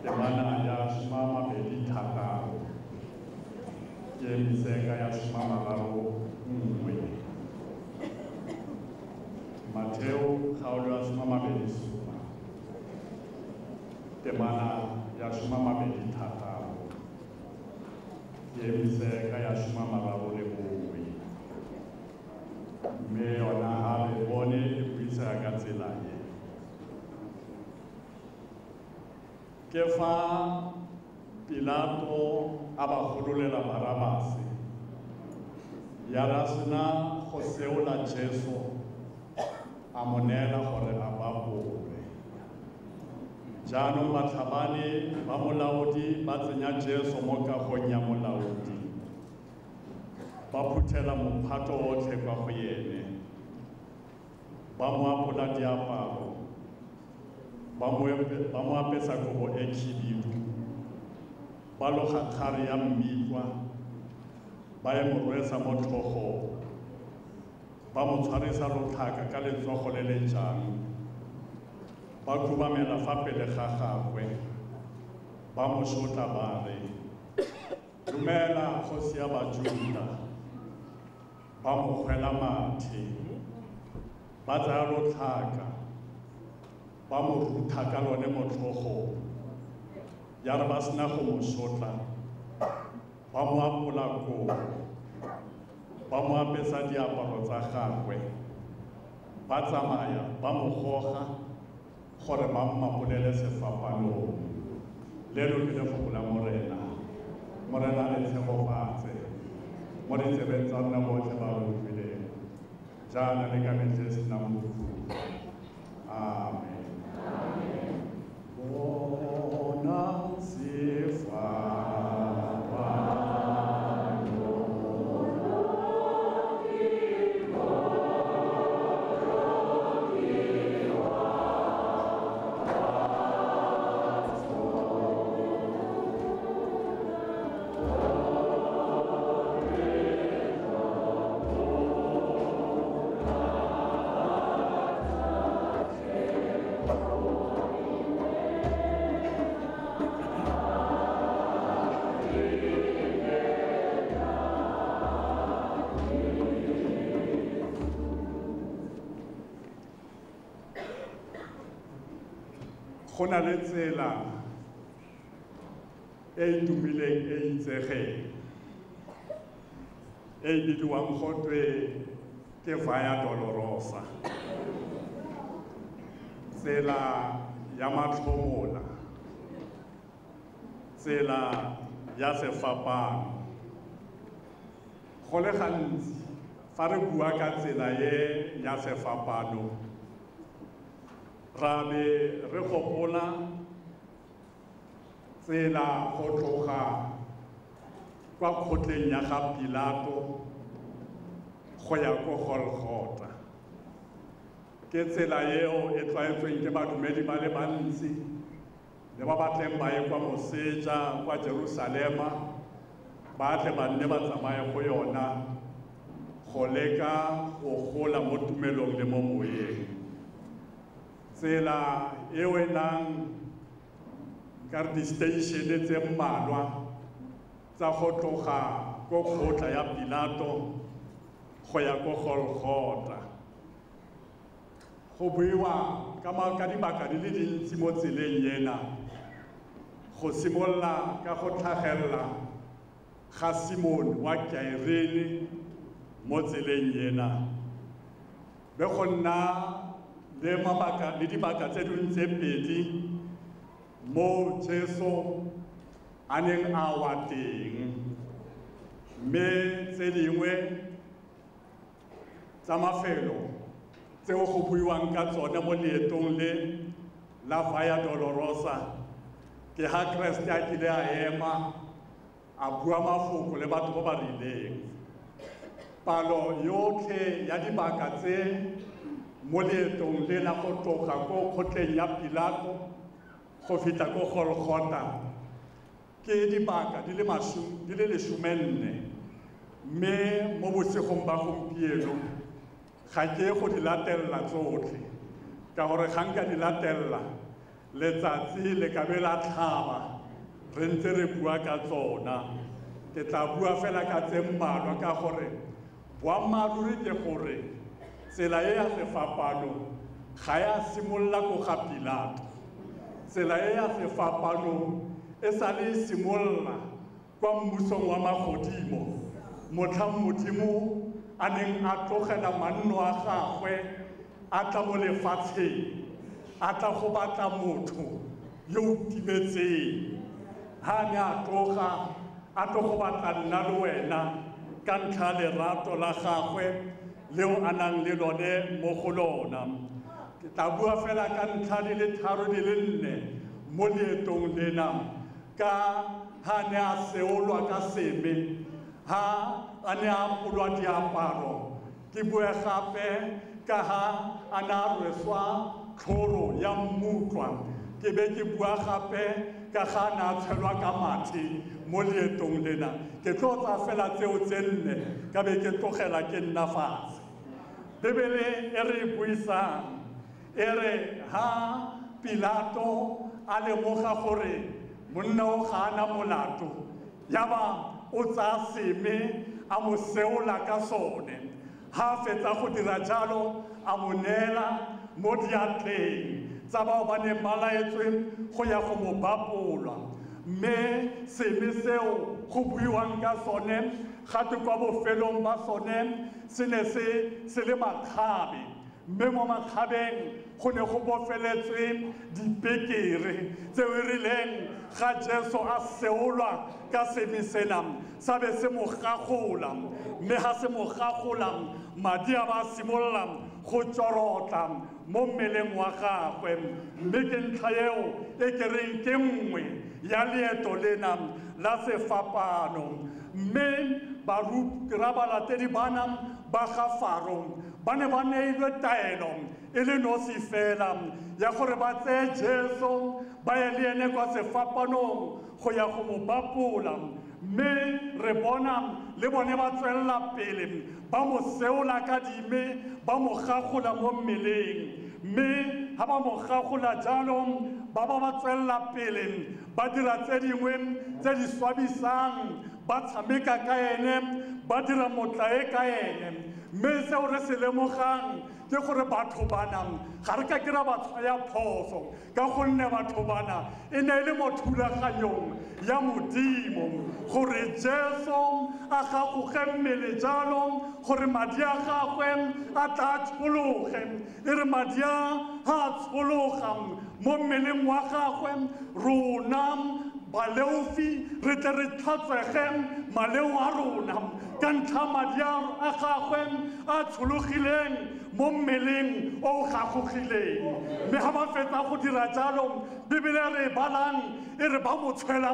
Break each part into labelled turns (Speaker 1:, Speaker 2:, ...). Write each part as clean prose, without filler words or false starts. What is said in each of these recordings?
Speaker 1: temana ya shimama bedi thataro ke miseka ya shimama mararo nngwe Mateo kgaolo ya shimama bedi supa temana ya shimama bedi thataro ke miseka ya shimama mararo le bongwe mme yona gape bone e buisa ka tsela e ke fa Pilato a ba gololela Barabase ya ra sena go seola Jesu a mo neela gore a ba bolwe jaanong batlhabane ba molaodi ba tsenya Jesu mo kagong ya molaodi ba phuthela mophato otlhe kwa go yene ba mo apola diaparo ba mo apesa kobo e khibidu ba loga kgare ya mmikwa ba ye mo rwesa mo tlhogong ba mo tshwarisa lotlhaka ka letsogo le le jang ba khubamela fa pele ga gagwe ba mo shota ba re dumela kgosi ya bajuda ba mo kgwela mathe ba tsaya lotlhaka ba mo rutha ka lone mo tlhogong ya re ba sena go mo sotla ba mo apola kobo ba mo apesa diaparo tsa gagwe ba tsamaya ba mo goga gore ba mmapolele sefapanong leno ke lefoko la morena le tshegofatse mo ditsebeng tsa rona botlhe ba re utlwileng jaana le ka metlha e senang bofutho amen bona go na le tsela e e tumileng e itsegeng e e bidiwang gotwe ke Via Dolorosa tsela ya matlhomola tsela ya sefapano go le gantsi fa re bua ka tsela ye ya sefapano ra be re gopola tsela go tloga kwa kgotleng ya ga Pilato go ya ko Golgotha ke tsela eo e tlwaetsweng ke badumedi ba le bantsi le ba batleng ba ye kwa moseja kwa Jerusalema ba tle ba nne ba tsamaye go yona go leka go gola mo tumelong le mo moyeng tsela eo e nang ka di-station tse mmalwa tsa go tloga ko kgotla ya Pilato go ya ko Golgotha go buiwa ka dibaka di le dintsi mo tseleng yena go simolola ka go tlhagelela ga Simon wa Kyairene mo tseleng yena be go nna le mabaka le dibaka tse dingwe tse pedi mo Jesu a neng a wa teng mme tse dingwe tsa mafelo tseo go buiwang ka tsone mo leetong le la Via Dolorosa ke ha Kriste a kile a ema a bua mafoko le batho ba ba rileng palo yotlhe ya dibaka tse mo leetong le la go tloga ko kgotleng ya Pilato go feta ko Golgotha ke dibaka di le 14 mme mo bosigong ba gompieno ga ke go di latella tsotlhe ka gore ga nka di latella letsatsi le ka be la tlhaba re ntse re bua ka tsona ke tla bua fela ka tse mmalwa ka gore boammaaruri ke gore tsela e ya sefapano ga ya simolola ko ga Pilato tsela e ya sefapano e sa le simolola kwa mmusong wa magodimo motlhang modimo a neng a tlogela manno a gagwe a tla mo lefatsheng a tla go batla motho yo o timetseng ha ne a tloga a tlo go batla nna le wena ka ntlha lerato la gagwe leo a nang le lone mo go lona ke tla bua fela ka ntlha di le tharo di le nne mo leetong lena ka ha ne a seolwa ka seme ha a ne a pulwa diaparo ke bue gape ka ha a ne a rweswa tlhoro ya mmutlwa ke be ke bua gape ka ga a ne a tshelwa ka mathe mo leetong lena ke tlo tsa fela tseo tse nne ka be ke tlogela ke nna fatshe bebele e re buisang e re ha Pilato a lemoga gore monna o ga ana molato yaba o tsa seme a mo seola ka sone ha fetsa go dira jalo a mo neela mo diatleng tsa bao ba neng ba laetswe go ya go mo bapolwa mme seme seo go buiwang ka sone gate kwa bofelong ba sone se ne se le makgabe mme mo makgabeng go ne go bofeletswe dipekere tseo e rileng ga Jesu a seolwa ka seme sena sa be se mo gagola mme ga se mo gagola madi a ba simolola go tsorotla mo mmeleng wa gagwe mme ke ntlha eo e ke reng ke nngwe ya leeto lena la sefapano mme baruti bana ba ga Faro ba ne ba neilwe taelo e le nosi fela ya gore ba tseye Jesu ba ye le ene kwa sefapanong go ya go mo bapola mme re bona le bone ba tswelela pele ba mo seola ka dime ba mo gagola mo mmeleng mme ha ba mo gagola jalo ba tswelela pele ba dira tse dingwe tse di swabisang ba tshameka ka ene ba dira motlae ka ene mme seo re se lemogang ke gore batho bana ga re ka kry-a ba tshwaya phoso ka gonne batho bana e ne e le mo thulaganyong ya modimo gore Jesu a gagoge mmele jalo gore madi a gagwe a tla tshologe e re madi a tshologa mo mmeleng wa gagwe rona baleufi re tle re tlhatswege maleo a rona ka ntlha madi a gagwe a tshologileng mo mmeleng o gagogileng mme ga ba fetsa go dira jalo bibele re balang e re ba mo tshwela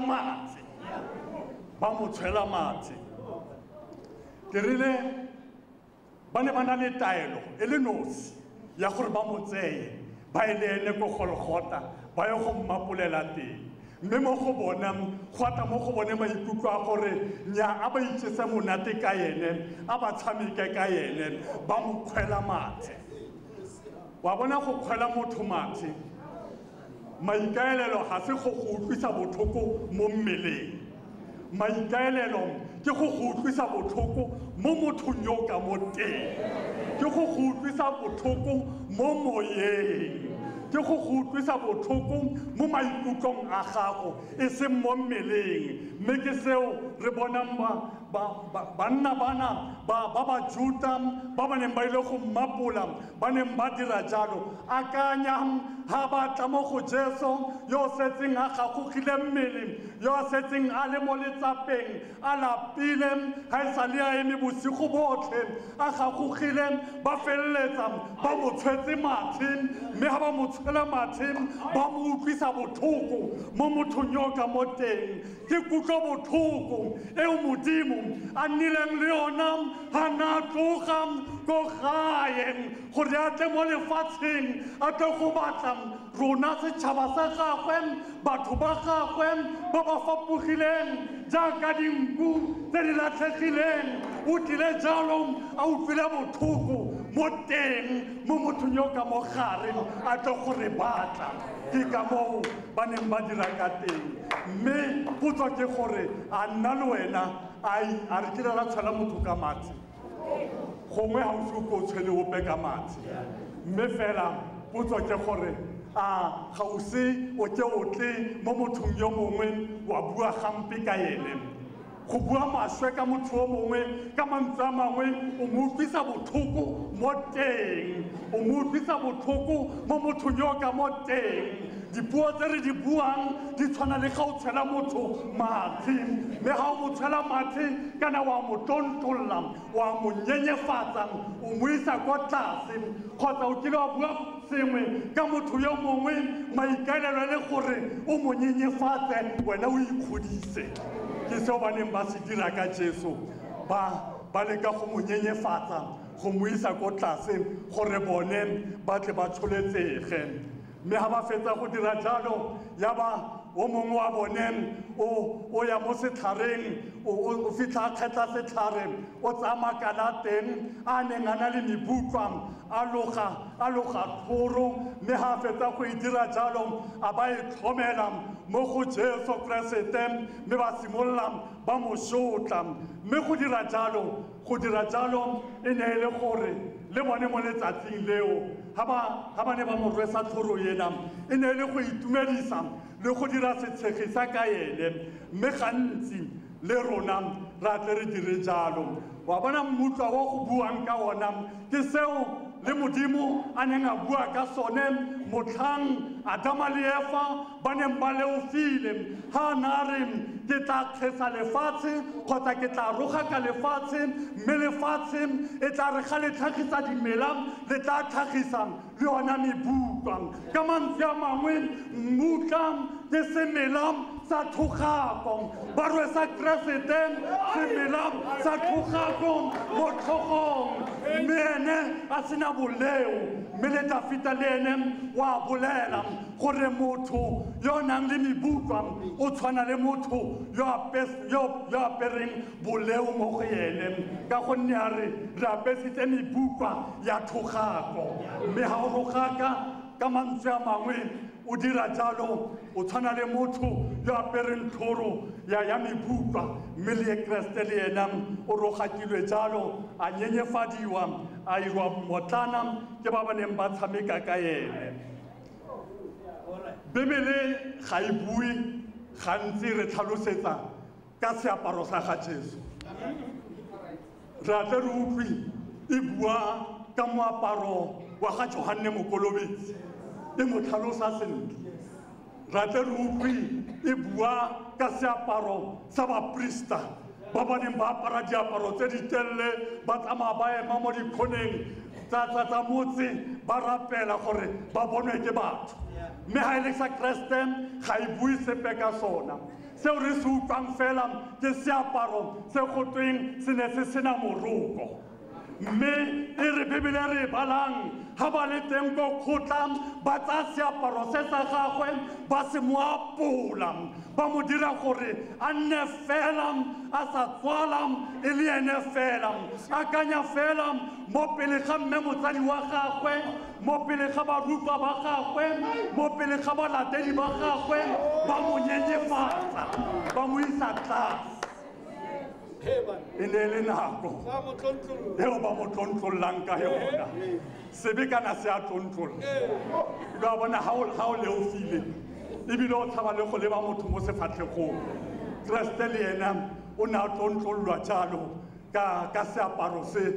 Speaker 1: matse ke rile ba ne ba na le taelo e le nosi ya gore ba mo tseye ba e le ene ko Golgotha ba ye go mmapolela teng mme mo go bona go ata mo go bone maikutlo a gore nya a ba itsese monate ka ene a ba tshameke ka ene ba mo kgwela mathe wa bona go kgwela motho mathe maikaelelo ga se go go utlwisa botlhoko mo mmeleng maikaelelo ke go go utlwisa botlhoko mo mothong yo ka mo teng ke go go utlwisa botlhoko mo moyeng ke go go utlwisa botlhoko mo maikutlong a gago e seng mo mmeleng mme ke seo re bonang banna bana ba Juda ba ba neng ba ile go mmapola ba neng ba dira jalo akanya ha ba tla mo go Jesu yo setseng a gagogile mmele yo setseng a le mo letsapeng a lapile ha e sa le a eme bosigo botlhe a gagogile ba feleletsa ba mo tshwetse mathe mme ha ba mo tshwela mathe ba mo utlwisa botlhoko mo mothong yo ka mo teng ke kutlo botlhoko eo modimo a nnileng le yona ha na tloga ko gae gore a tle mo lefatsheng a tle go batla rona setšhaba sa gagwe batho ba gagwe ba ba fapogileng jaaka dinku tse di latlhegileng o tlile jalo a utlwile botlhoko
Speaker 2: mo teng mo mothong yo ka mo gare a tlo go re batla ke ka moo ba neng ba dira ka teng mme potso ke gore a nna le wena a re ke la tshwela motho ka mathe gongwe ga o se ko tshwele ope ka mathe mme fela potso ke gore a ga o se o ke o tle mo mothong yo mongwe wa bua gampe ka ene go bua maswe ka motho o mongwe ka mantswe a mangwe o mo utlwisa botlhoko mo teng o mo utlwisa botlhoko mo mothong yo ka mo teng dipuo tse re di buang di tshwana le ga o tshela motho mathe mme ga o mo tshela mathe kana wa mo tontolola wa mo nyenyefatsa o mo isa kwa tlase kgotsa o kile wa bua sengwe ka motho yo mongwe maikaelelo le gore o mo nyenyefatse wena o ikgodise ke seo ba neng ba se dira ka Jesu ba leka go mo nyenyefatsa go mo isa ko tlase gore bone ba tle ba tsholetsege mme ga ba fetsa go dira jalo ya ba o mongwe wa bone o ya mo setlhareng o fitlha a kgetha setlhare o tsaya makala a teng a neng a na le mebutlwa a loga thoro mme ga a fetsa go e dira jalo a ba e tlhomela mo go Jesu Keresete mme ba simolola ba mo sotla mme go dira jalo e ne e le gore le bone mo letsatsing leo ga ba ne ba mo rwesa thoro ena e ne e le go itumedisa le go dira setshegisa ka ene mme gantsi le rona ra tle re dire jalo wa bona mmutlwa wa go buang ka ona ke seo le modimo a neng a bua ka sone motlhang Adama le Eva ba neng ba leofile ha na re ke tla kgesa lefatshe kgotsa ke tla roga ka lefatshe mme lefatshe e tla re ga le tlhagisa dimela le tla tlhagisa le yona mebutlwa ka mantswe a mangwe mmutla ke semela sa thogako ba rwesa Keresete semela sa thogako mo tlhogong mme ene a sena boleo mme le Dafita le ene wa bolela gore motho yo nang le mebutlwa o tshwana le motho yo apereng boleo mo go ene ka gonne a re apesitse mebutlwa ya thogako mme ga o rogaka ka mantswe a mangwe o dira jalo o tshwana le motho yo apereng thoro ya mebutlwa mme le Keresete le ena o rogakilwe jalo a nyenyefadiwa a irwa motlana ke ba ba neng ba tshameka ka ene Bibele ga e bue gantsi re tlhalosetsa ka seaparo sa ga Jesu ra tle re utlwi e bua ka moaparo wa ga Johane Mokolobetsi e mo tlhalosa sentle ra tle re utlwi e bua ka seaparo sa baprista ba ba neng ba apara diaparo tse di telele ba tsamaya ba ema mo dikhoneng tsa motse ba rapela gore ba bonwe ke batho mme ga e le sa Keresete ga e bue sepe ka sona seo re se utlwang fela ke seaparo se gotweng se ne se sena moroko mme e re Bibele re balang ga ba le teng ko kgotlang ba tsaya seaparo se sa gagwe ba se mo apola ba mo dira gore a nne fela a sa tswala e le ene fela a kanya fela mo pele ga mme motsadi wa gagwe mo pele ga barutwa ba gagwe mo pele ga balatedi ba gagwe ba mo nyenyefatsa ba mo isa tlase e ne le nako eo ba mo tlontlollang ka yona sebe kana se a tlontlolola ebile wa bona ga o leofile ebile o tshaba le go leba motho mo sefatlhegong Keresete le ena o ne a tlontlololwa jalo ka seaparo se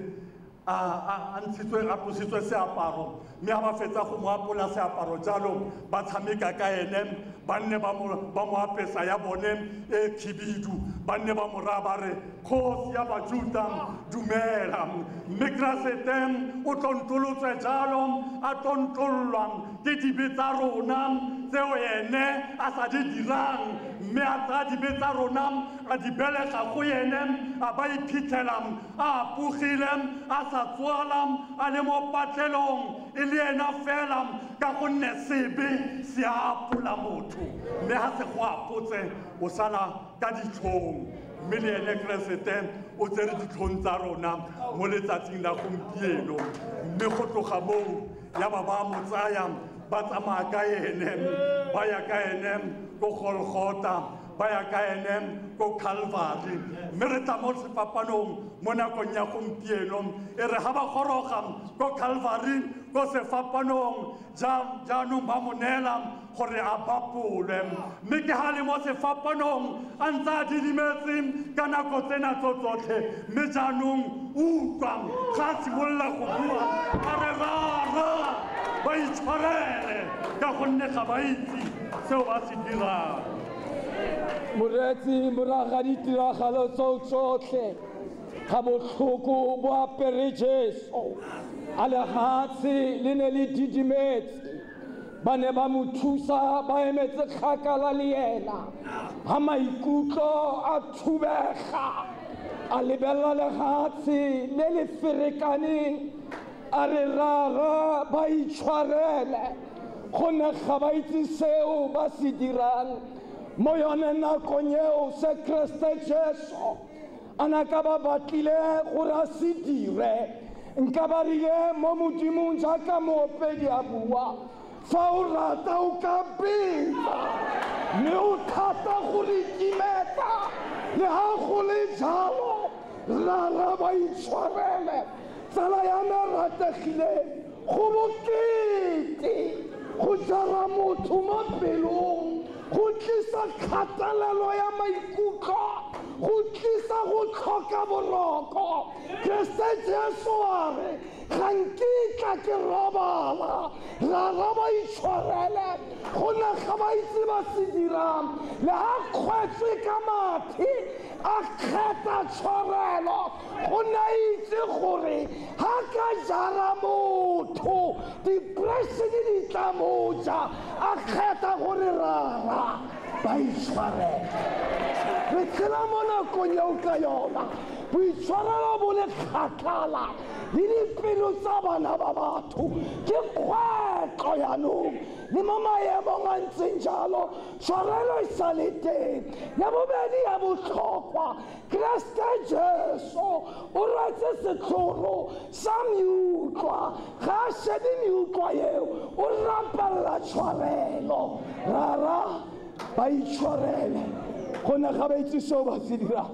Speaker 2: a tlositswe seaparo mme ga ba fetsa go mo apola seaparo jalo ba tshameka ka ene ba nne ba mo apesa ya bone e khibidu ba nne ba mo raya ba re kgosi ya Bajuda dumela mme Keresete o tlontolotswe jalo a tlontlolwa ke dibe tsa rona tseo ene a sa di dirang mme a tsaya dibe tsa rona a di belega go ene a ba iphitlhela a apogile a sa tswala a le mo patlelong e le ena fela ka gonne sebe se a apola motho mme ga se go apotse o sala ka ditlhong mme le ene Keresete o tsere ditlhong tsa rona mo letsatsing la gompieno mme go tloga moo ya ba mo tsaya ba tsamaya ka ene ba ya ka ene ko Golgotha ba ya ka ene ko Calvary mme re tla mo sefapanong mo nakong ya gompieno e re ga ba goroga ko Calvary ko sefapanong jaanong ba mo neela gore a bapolwe mme ke ga le mo sefapanong a ntse a didimetse ka nako tsena tsotlhe mme jaanong utlwa ga a simolola go bua a re rara ba itshwarele ka gonne ga ba itse seo ba se dirang.
Speaker 3: Moretsi moraga ditiragalo tseo tsotlhe ga botlhoko bo apere Jesu a lefatshe le ne le didimetse ba ne ba mo thusa ba emetse kgakala le ena ga maikutlo a thubega a lebelela lefatshe le le ferekaneng a re rara ba itshwarele gonne ga ba itse seo ba se dirang mo yone nakong eo se Kriste Jesu a naka ba batlile gore a se dire nka ba rile mo modimong jaaka moopedi a bua fa o rata o ka betsa mme o thata go re timeta le ga go le jalo rara ba itshwarele tsala ya me rategileng go bokete go jara motho mo pelong go tlisa kgatelelo ya maikutlo go tlisa go tlhoka boroko Kriste Jesu a re ga nkitla ke robala rara ba itshwarele gonne ga ba itse ba se dirang le ga kgwetse ka mathe a kgetha tshwarelo gonne a itse gore ga ka jara motho depression di tla moja a kgetha gore rara ba itshwarele re tshela mo nakong eo ka yona boitshwarelo bo le kgakala le dipelo tsa bana ba batho ke kgwetlo yanong le mo maemong a ntseng jalo tshwarelo e sa le teng ya bobedi ya botlhokwa Kriste Jesu o rwetse setlhoro sa meutlwa ga a shebe meutlwa eo o rapelela tshwarelo rara ba itshwarele gone ga ba itse seo ba se dirang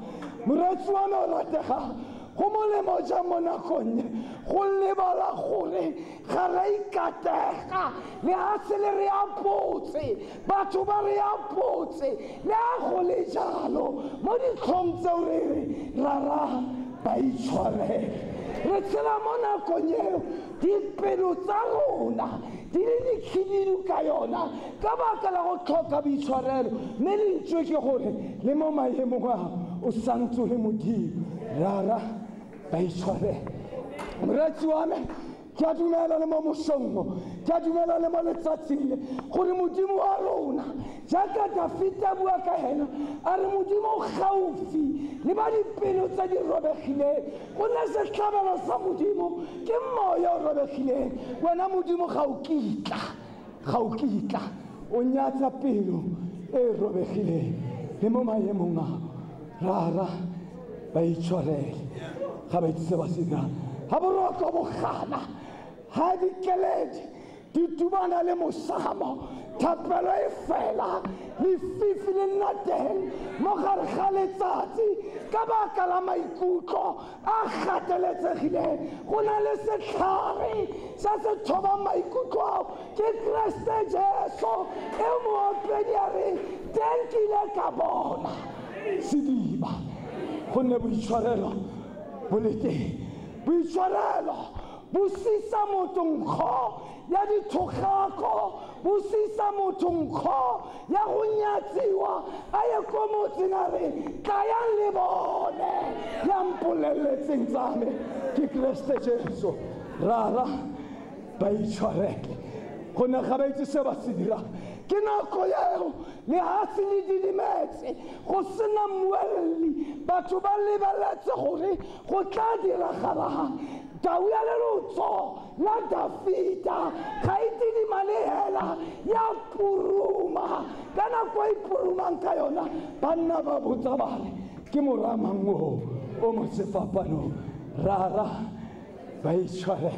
Speaker 3: moretsi wa me o ratega go molemo jang mo nakong go lebala gore ga ra ikatega le ga se le re apotse batho ba re apotse le ga go le jalo mo ditlhong tseo re re rara ba itshwarele re tshela mo nakong eo dipelo tsa rona di le dikhibidu ka yona ka baka la go tlhoka boitshwarelo mme lentswe ke gore le mo maemong a o santse le modimo rara ba itshwarele moretsi wa me ke a dumela le mo mosong ke a dumela le mo letsatsing le gore modimo wa rona jaaka Dafite a bua ka ena a re modimo o gaufi le ba dipelo tse di robegileng gonne setlhabelo sa modimo ke moya o robegileng wena modimo ga o kitla o nyatsa pelo e robegileng le mo maemong a rara ba itshwarele ga ba itse se ba se dirang ga boroko bogana ga dikeledi di tubana le mosamo thapelo e fela lefifi le nna teng mo gare ga letsatsi ka baka la maikutlo a gateletsegileng go na le setlhare sa se thobang maikutlo ao ke Kriste Jesu e moopedi a re teng ke ile ka bona sediba gonne boitshwarelo bo le teng boitshwarelo bo sisa motho nkgo ya dithogako bo sisa motho nkgo ya go nyatsiwa a ye ko motseng a re tlayang le bone ya mpoleletseng tsa me ke Kriste Jesu rara ba itshwarele gonne ga ba itse se ba se dirang ke nako eo lefatshe le didimetse go sena mmuelli batho ba lebeletse gore go tla diragalang tau ya lelotso la Dafita ga e tidima le hela ya puruma ka nako e purumang ka yona banna ba botsa bare ke moramang o mo sefapano rara ba itshware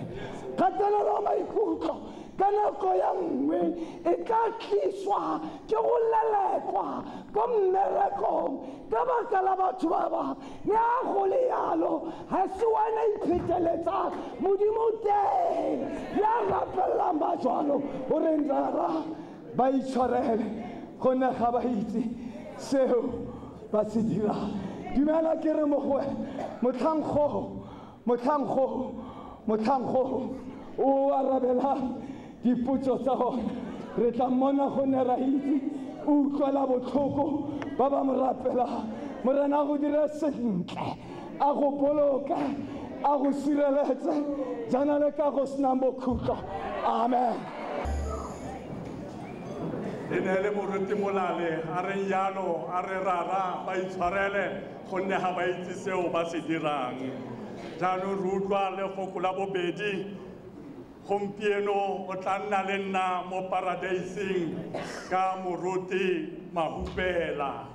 Speaker 3: kgatelelo maikutlo ka nako ya nngwe e tla tliswa ke go lelekwa ko mmerekong ka baka la batho ba bang le a go le yalo ga se wena ipheteletsa modimo teng ya rapelelang ba jalo gore rara ba itshwarele gonne ga ba itse seo ba se dirang dumela ke re mo go motlhankgo o arabela dipotso tsa gone re tla mmona gonne ra itse o utlwela botlhoko ba ba mo rapelang morena go dira sentle a go boloka a go sireletse jana le ka go senang bokhutlo amen
Speaker 2: e ne le moruti molale a re jalo a re rara ba itshwarele gonne ga ba itse seo ba se dirang jaanong re utlwa lefoko la bobedi gompieno o tla nna le nna mo paradieseng ka moruti Mahupela.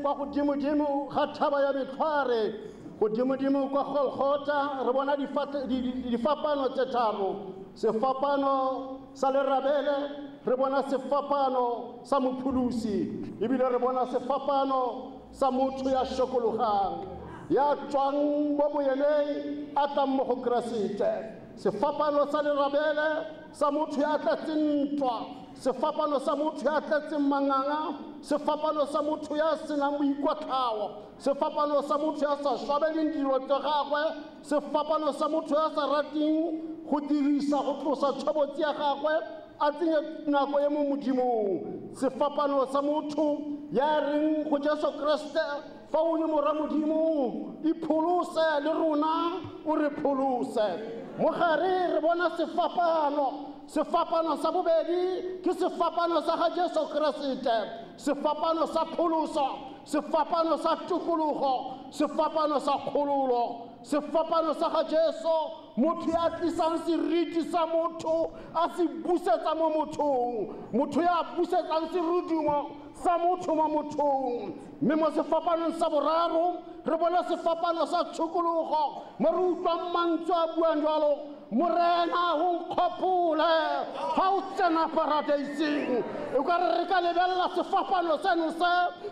Speaker 4: Kwa godimo ga thaba ya betlhware godimo kwa Golgotha re bona difapano tse tharo sefapano sa lerabele re bona sefapano sa mophulusi ebile re bona sefapano sa motho ya shokologang ya tswang mo boyeneng a tlang mo go Keresete sefapano sa lerabele sa motho ya tlatseng ntwa sefapano sa motho ya tlatseng manganga sefapano sa motho ya senang boikwatlhago sefapano sa motho ya sa swabeleng dilo tsa gagwe sefapano sa motho ya sa rateng go dirisa go tlosa tshobotsi ya gagwe a tsenye nako e mo modimong sefapano sa motho ya reng go Jesu Kriste fa o le mora modimo ipholose le rona o re pholose mo gare re bona sefapano sa bobedi ke sefapano sa ga Jesu Kriste sefapano sa pholoso sefapano sa tukologo sefapano sa kgololo sefapano sa ga Jesu motho ya tlisang seriti sa motho a se busetsa mo mothong motho ya busetsang serudimo sa motho mo mothong mme mo sefapanong sa boraro re bona sefapano sa tshokologo mo re utlwang mantswe a buang jalo morena o nkgopole ga o tsena paradieseng o ka re ka lebelela sefapano seno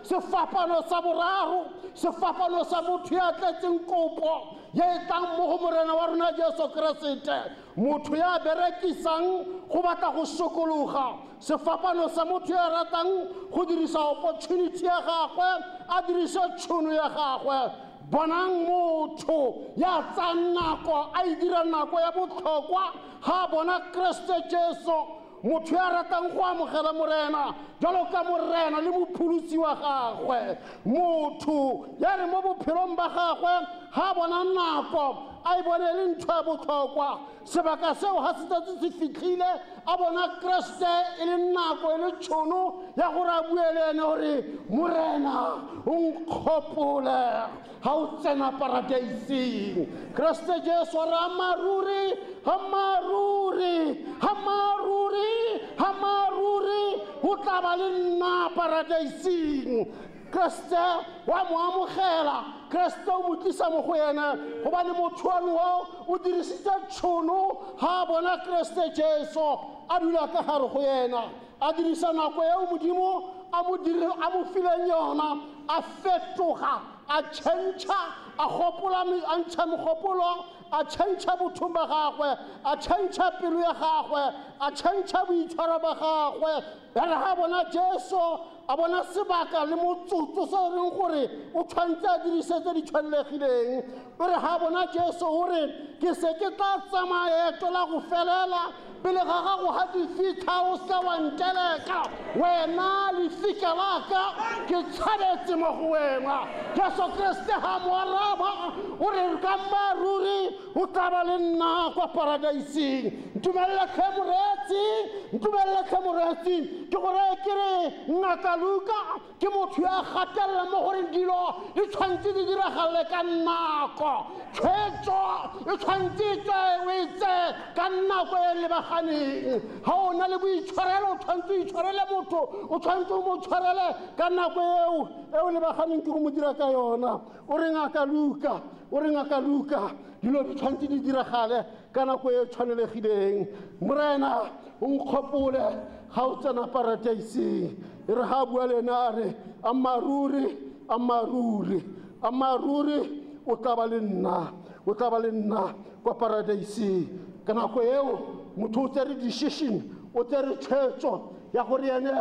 Speaker 4: sefapano sa boraro sefapano sa motho ya tletseng kopo ye e tlang mo go morena wa rona Jesu Kriste motho ya berekisang go batla go sokologa sefapano sa motho ya ratang go dirisa opportunity ya gagwe a dirisa tšhono ya gagwe bonang motho ya tsang nako a e dira nako ya botlhokwa ga bona Kriste Jesu motho ya ratang go amogela morena jalo ka morena le mopholosi wa gagwe motho ya re mo bophelong ba gagwe ga bona nako a e bone le ntho ya botlhokwa sebaka seo ga se tsatsi se fitlhile a bona Kriste e le nako e le tšhono ya gore a bue le ene gore morena o nkgopole ga o tsena paradieseng Kriste Jesu re amaruri go tla ba le nna paradieseng Kriste wa mo amogela Kriste o mo tlisa mo go ena gobane motho wa o dirisitse tšhono ga bona Kriste Jesu a dula ka gare go ena a dirisa nako eo modimo a mo fileng yona a fetoga a tšhentšha a ntsha mogopolo a tšhentšha bothong ba gagwe a tšhentšha pelo ya gagwe a tšhentšha boitshwaro ba gagwe ya re ga bona Jesu a bona sebaka le motsotso se e leng gore o tshwanetse a dirisetse di tshwanegileng o re ga bona Jesu o re ke se ke tla tsamaya eto la go felela pele ga gago ga di fitlha o se wa nteleka wena lefika laka ke tshabetse mo go wena Jesu Kriste ga mo araba o re ka maruri o tla ba le nna kwa paradaising ntumelele ke moretsi ke gore ke re ngaka Luka ke motho ya gatelela mo gore dilo di tshwanetse di diragale ka nako tshwetso e tshwanetse o itse ka nako e lebaganeng ga o na le boitshwarelo o tshwanetse o itshwarele motho o tshwanetse o mo tshwarele ka nako eo lebaganeng ke go mo dira ka yona o re ngaka Luka dilo di tshwanetse di diragale ka nako e tshwanelegileng morena o nkgopole ga o tsena paradaising e re ga bua le ena a re a maruri o tla ba le nna kwa paradaising ka nako eo motho o tsere decision o tsere tshwetso ya gore ene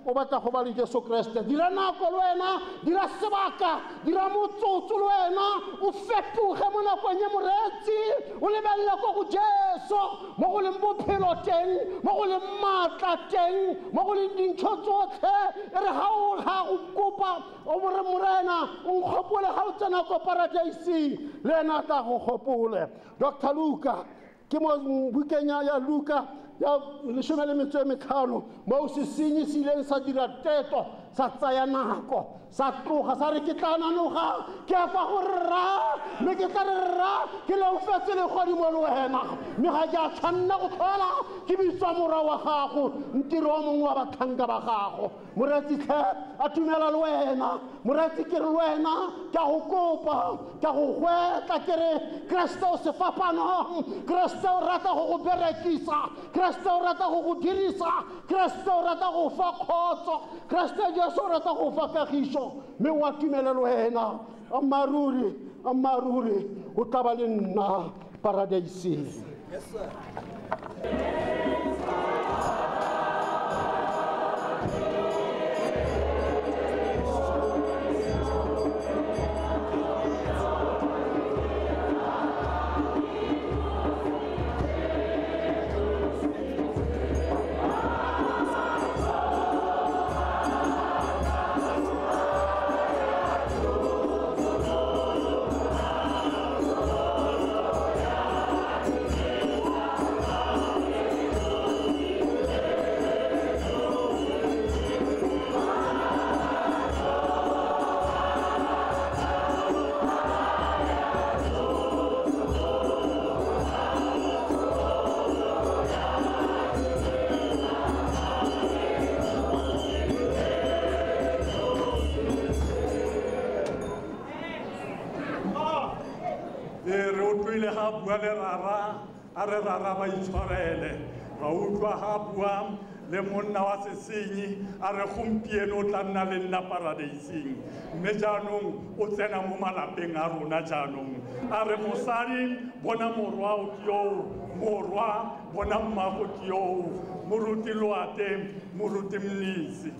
Speaker 4: o batla go ba le Jesu Kriste dira nako le wena dira sebaka dira motsotso le wena o fetoge mo nakong ya moretsi o lebelele ko go Jesu mo go leng bophelo teng mo go leng maatla teng mo go leng dintho tsotlhe e re ga o kopa o bore morena o nkgopole ga o tsena ko paradaising le ena a tla go gopole Dr. Luka ke mo bukeng ya Luka ya 15 mo se senye se ileng sa dira teto sa tsaya nako sa tloga sa re ke tla nanoga ke a kwa go rra mme ke tla rra ke le o fetse le godimo le wena mme ga ke a tshwanna go tlhola ke bitswa mora wa gago ntiro o mongwe wa batlhanka ba gago moretsi tlhe a tumela le wena moretsi ke re le wena ke a go kopa ke a go gwetla ke re Kriste o sefapano Kriste o rata go go berekisa Kriste o rata go go dirisa Kriste o rata go fa kgotso Kriste Jesu o rata go fa kagiso mme wa tumela le wena a maruri o tla ba le nna paradaising. Yes, sir.
Speaker 2: a re rara ba itshwarele ga utlwa ga bua le monna wa sesenyi a re gompieno o tla nna le nna paradaising mme jaanong o tsena mo malapeng a rona jaanong a re mosadi bona morwa o ke yoo morwa bona mmago ke yoo moruti loate moruti mnisi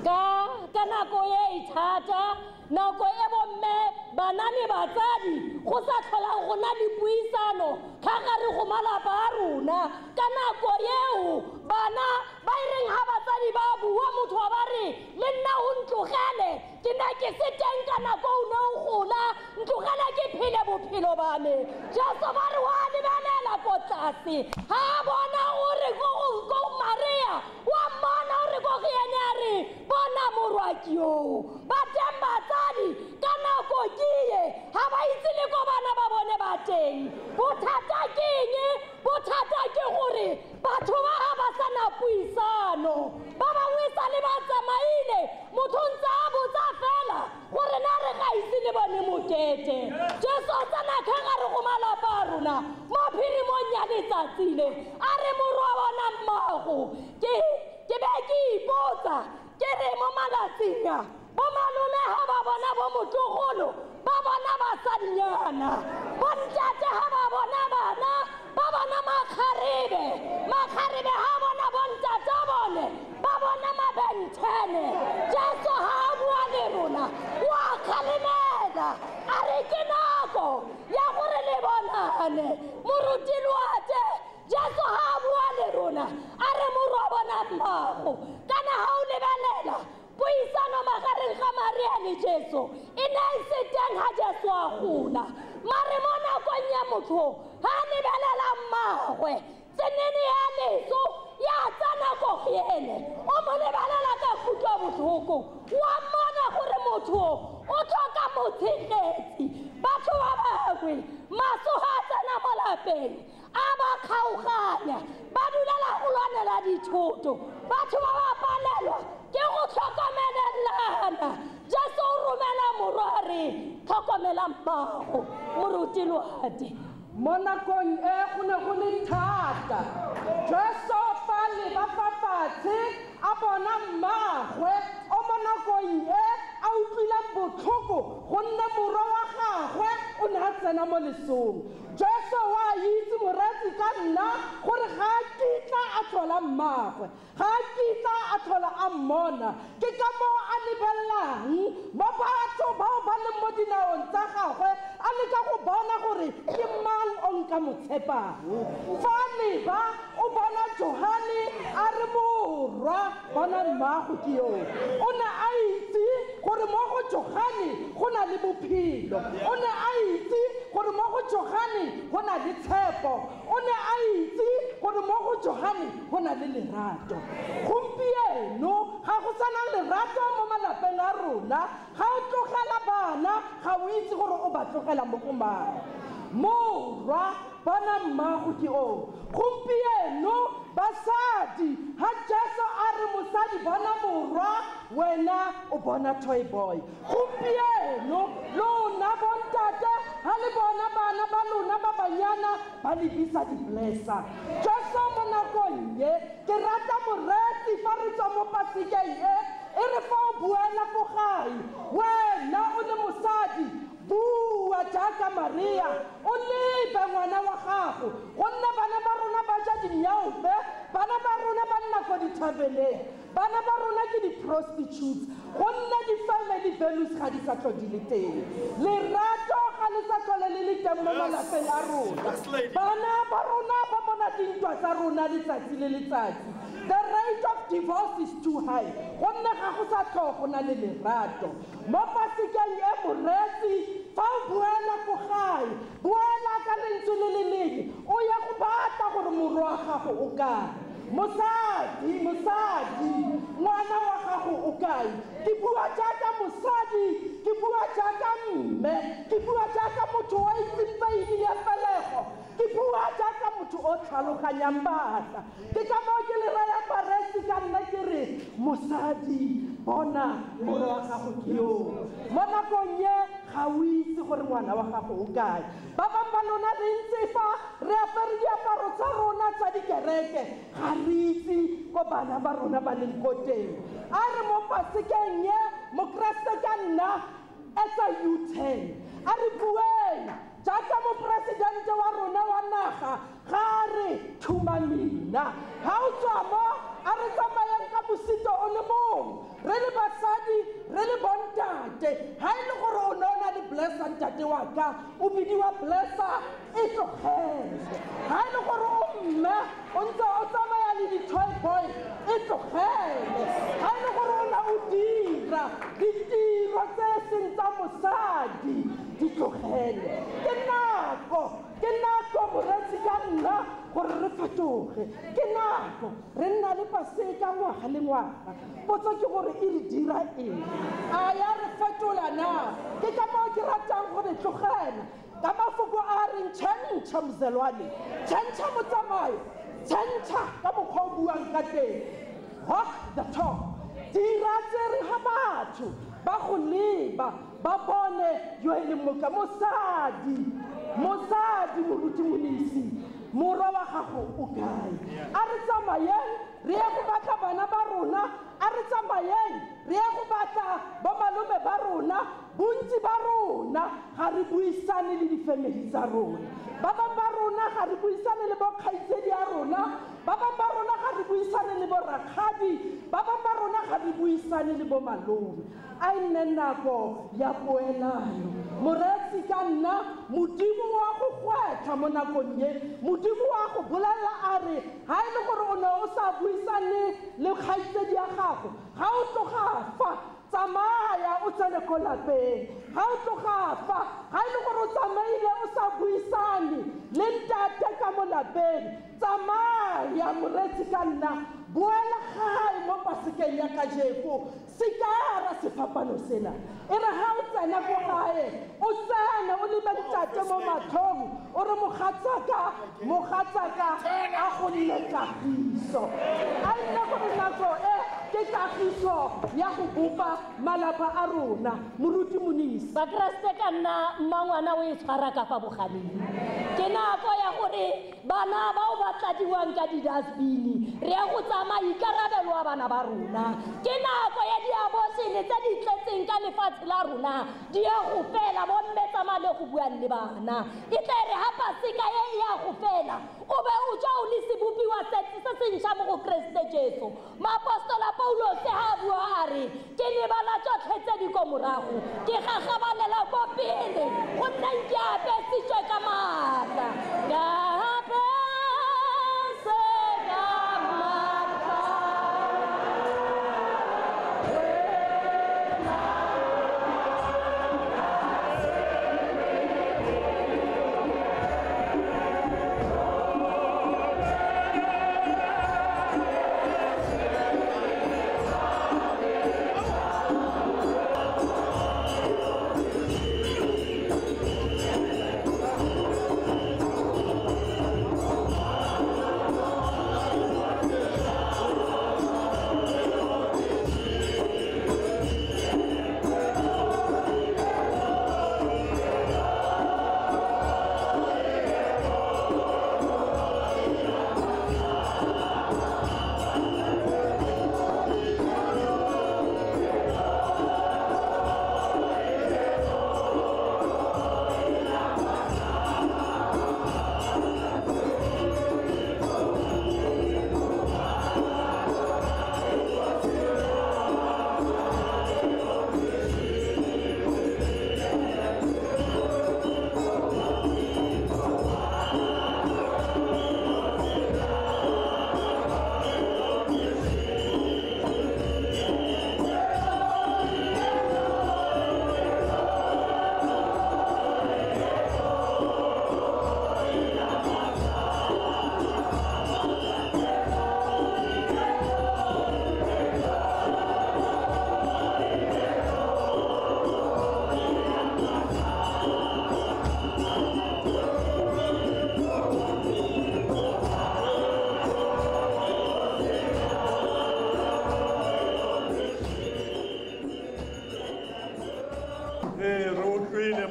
Speaker 5: ka nako e ithata nako e bomme banane batsadi go sa tlhola go na le puisano ka gare go malapa a rona ka nako eo bana ba ireng ha batsadi ba bua motho wa ba re le nna o ntlogele ke nna ke se teng ka nako o ne o gola ntlogele ke phele bophelo ba me Jesu ba re wa lebelela ko tlase ha bona o re go Maria wa mmona o re go ene a re bona morwa ke yo ba teng batsadi ka nako ke ha ba itse le go bana ba bone ba teng bothata ke eng bothata ke gore batho ba ha ba sa na puisano ba bangwe sa le ba tsamaile motho ntse a botsa fela gore na re ga itse le bone mokete Jesu tsana ka gare go malapa a rona mo phiri mo nyane tsatsile a re morwa bona mmago ke be ke ipotsa ke re mo malatsinya bo malome ha ba bona bona bo motlogolo ba bona basadinyana bontate ha ba bona bana ba bona makgarebe ha bona bontate bone ba bona mabentene Jesu ha bua le rona wa kgalemela a re ke nako ya gore le bonane moruti loate Jesu ha bua le rona a re moro wa bona mmago kana ha o lebelela puisano magareng ga Maria le Jesu e ne e se teng ha Jesu a gola mare mo nakong ya motho ha lebelela mmagwe tsenene ya leso ya tsana go ene o mo lebelela ka kutlo botlhoko wa mmona gore motho o tlhoka motshegetsi batho ba bangwe maso ha tsana mo lapeng a ba kgaoganya ba dulela go lwanela dithoto batho ba ba palelwa ke go tlhokomelelana Jesu o romela morware tlhokomela mmago moruti loate
Speaker 6: mo nakong e go ne go le thata Jesu fa le ba fafatshe a bona mmagwe o mo nakong e a utlwilang botlhoko gonne morwa wa gagwe o ne a tsena mo lesong Jesu wa itse moratsi ka nna gore ga a kitla a tlhola mmagwe ga a kitla a tlhola a mmona ke ka moo a lebelelang mo batho bao ba leng mo dinaong tsa gagwe a leka go bona gore ke mang o nka mo tshepang fa leba o bona Johane a re morwa bona mmagwe ke yo o ne a itse gore mo go Johane go na le bophelo o ne a itse gore mo go Johane go na le tshepo o ne a itse gore mo go Johane go na le lerato gompieno ga go sana lerato mo malapeng a rona ga o tlogela bana ga o itse gore o ba tlogela mo go mang morwa bona mmago ke o gompieno basadi ha Jesu a re mosadi bona morwa wena o bona toy boy gompieno lona bontate ha le bona bana ba lona ba banyana ba le bisa di blessa Jesu mo nakong ye ke rata moretsi fa re tswa mo pasikeng e re fa o buela ko gae wena o le mosadi bua jaaka Maria o lebe ngwana wa gago gonne bana ba rona ba ja dinyaope bana ba rona ba nna ko dithabeleng bana ba rona ke di-prostitutes gonne di-family values ga di sa tlo di le teng lerato ga le sa tlhole le le teng mo malapeng a rona bana ba rona ba bona dintwa tsa rona letsatsi le letsatsi the rate of divorce is too high gonne ga go sa tlhogo go na le lerato mo pasikeng e moretsi fa o buela ko gae buela ka lentswe le le leke o ya go batla gore morwa wa gago o kae mosadi ngwana wa gago o kae ke bua jaaka mosadi ke bua jaaka mme ke bua jaaka motho wa itseng baidi ya pelego ke bua jaaka motho o tlhaloganyang bana ke ka moo ke le raya baresi ka nna ke re mosadi bona morwa wa gago ke yo mo nakong ye ga o itse gore ngwana wa gago o kae ba bang ba lona re ntse fa re apere diaparo tsa rona tsa dikereke ga re itse ko bana ba rona ba leng ko teng a re mo pasikeng ye mokeresete ka nna etsa U10 a re bueng jaaka moporesidente wa rona wa naga ga re thuma mina ga o tswa mo a re tsamayang ka bosito o le mong re le basadi re le bontate ga e le gore o ne o na le blessa ntate wa ka o bidiwa blessa e tlogele ga e le gore o mme o ntse o tsamaya le di-toy boy e tlogele ga e le gore o na o dira ditiro tse seng tsa mosadi di tlogele ke nako moretsi ka nna gore re fetoge ke nako re nna le paseka ngwaga le ngwaga potso ke gore e re dira eng a ya re fetola na ke ka moo ke ratang gore tlogela ka mafoko a reng tšhentšha mozelwane tšhentšha motsamayo tšhentšha ka mokgwa o buang ka teng walk the talk dira tse re ga batho ba go leba ba bone yo e leng moka mosadi moruti monisi morwa wa gago o kae a re tsamayeng re ye go batla bana ba rona a re tsamayeng re ye go batla ba malome ba rona bontsi ba rona ga re buisane le difamily tsa rona, ba bang ba rona ga re buisane le bokgaitsedi ya rona, ba bang ba rona ga re buisane le borakgadi, ba bang ba rona ga re buisane le bomalome. A nne nako ya poelano. Moretsi ka nna modimo wa go gwetla mo nakong ye, modimo wa go bolela a re ha e le gore o ne o sa buisane le kgaitsedi ya gago, ga o tloga fa tsamaya o tsene ko lapeng, ga o tloga fa ga e le gore o tsamaile o sa buisane le ntate ka mo lapeng, tsamaya moretsi ka nna, boela gae mo pasekeng ya kajeko, sekara sefapano sena. E re ha o tsena ko gae, o tsene o lebe ntate mo matlhong, o re mogatsaka a go nne kagiso. A nne gore nako e ke kagiso ya go bopa malapa a rona. Moruti Monisi,
Speaker 5: Bakreste ka nna mmangwana o e tshwara ka fa boganeng. Ke nako ya gore bana bao ba tladiwang ka didasbini re ya go tsamaya ikarabelo wa bana ba rona. Ke nako ya diabosene tse di tletseng ka lefatshe la rona di ya go fela, bo mme tsamaya le go buang le bana. E tle re ha pasika e ya go fela o be o tswa o le sebopiwa se sentšha mo go Kriste Jesu. Moapostola Paulos ha bua a re ke lebala tsotlhe tse di ko morago, ke gagabalela ko pele go nna ke apesitswe ka maatla, ka apese ka maatla.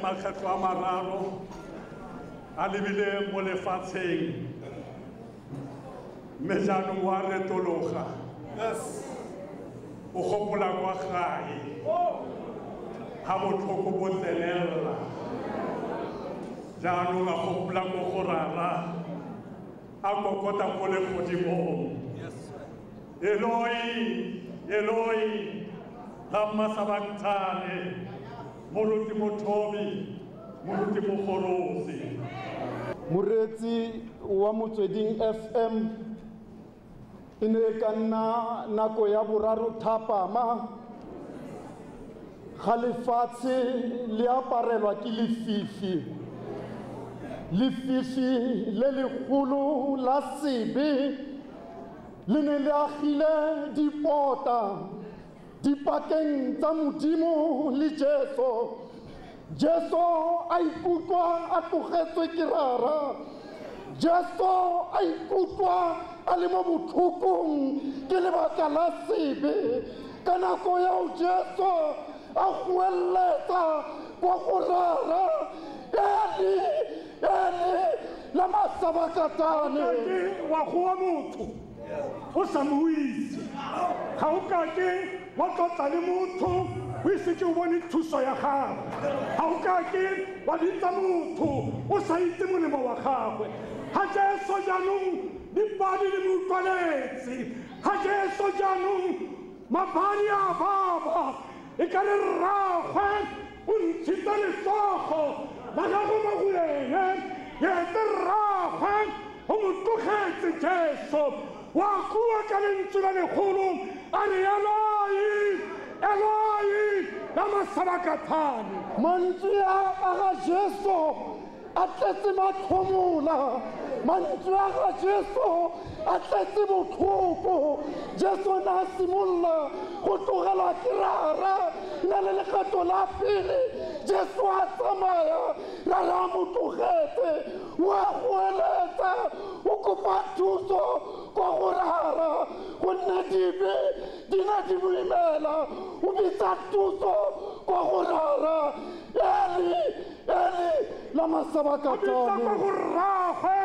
Speaker 2: makgetlo a mararo a lebile mo lefatsheng, mme jaanong wa retologa o gopola kwa gae ga botlhoko bo tsenelela. Jaanong a gopola mo go rara a kokota ko legodimong, Eloi, Eloi, lama sabachthani, moruti mothobi, moruti mogorosi.
Speaker 4: Moretsi wa Motsweding FM e ne ka nna nako ya boraro thapama ga lefatshe le aparelwa ke lefifi le legolo la sebe le ne le agile dipota dipakeng tsa Modimo le Jesu. Jesu a ikutlwa a tlogetswe ke rara, Jesu a ikutlwa a le mo botlhokong ke lebaka la sebe. Ka nako yao Jesu a goeletsa kwa go rara, Eli, Eli, lama sabakthani.
Speaker 2: Wa goa motho o sa mo itse, ga o ka ke wa tlotla le motho o ise ke o bone thuso ya gago ga o ka ke wa bitsa motho o sa itse molemo wa gagwe ga jeso jaanong dipadi di mo utlwaletse ga jeso jaanong mabadi a baba e ka re rragwe o ntshitse letsogo la gago mo go ene ete rragwe o mo tlogetse jeso wa kua ka lentswe la legolo a re eloi eloi lama sabakathani
Speaker 4: mantswe a ga jesu a tletse matlhomola mantswe a ga jesu a tletse botlhoko jesu na a simolola go tlogela kerara na le legato la pele jesu a tsamaya ra re a mo tlogetse wa go eletsa o kopa thuso kwa go rara gonne dibe di na di boimela o bitsa thuso kwa go rara eli lama sabakatane
Speaker 2: go rragwe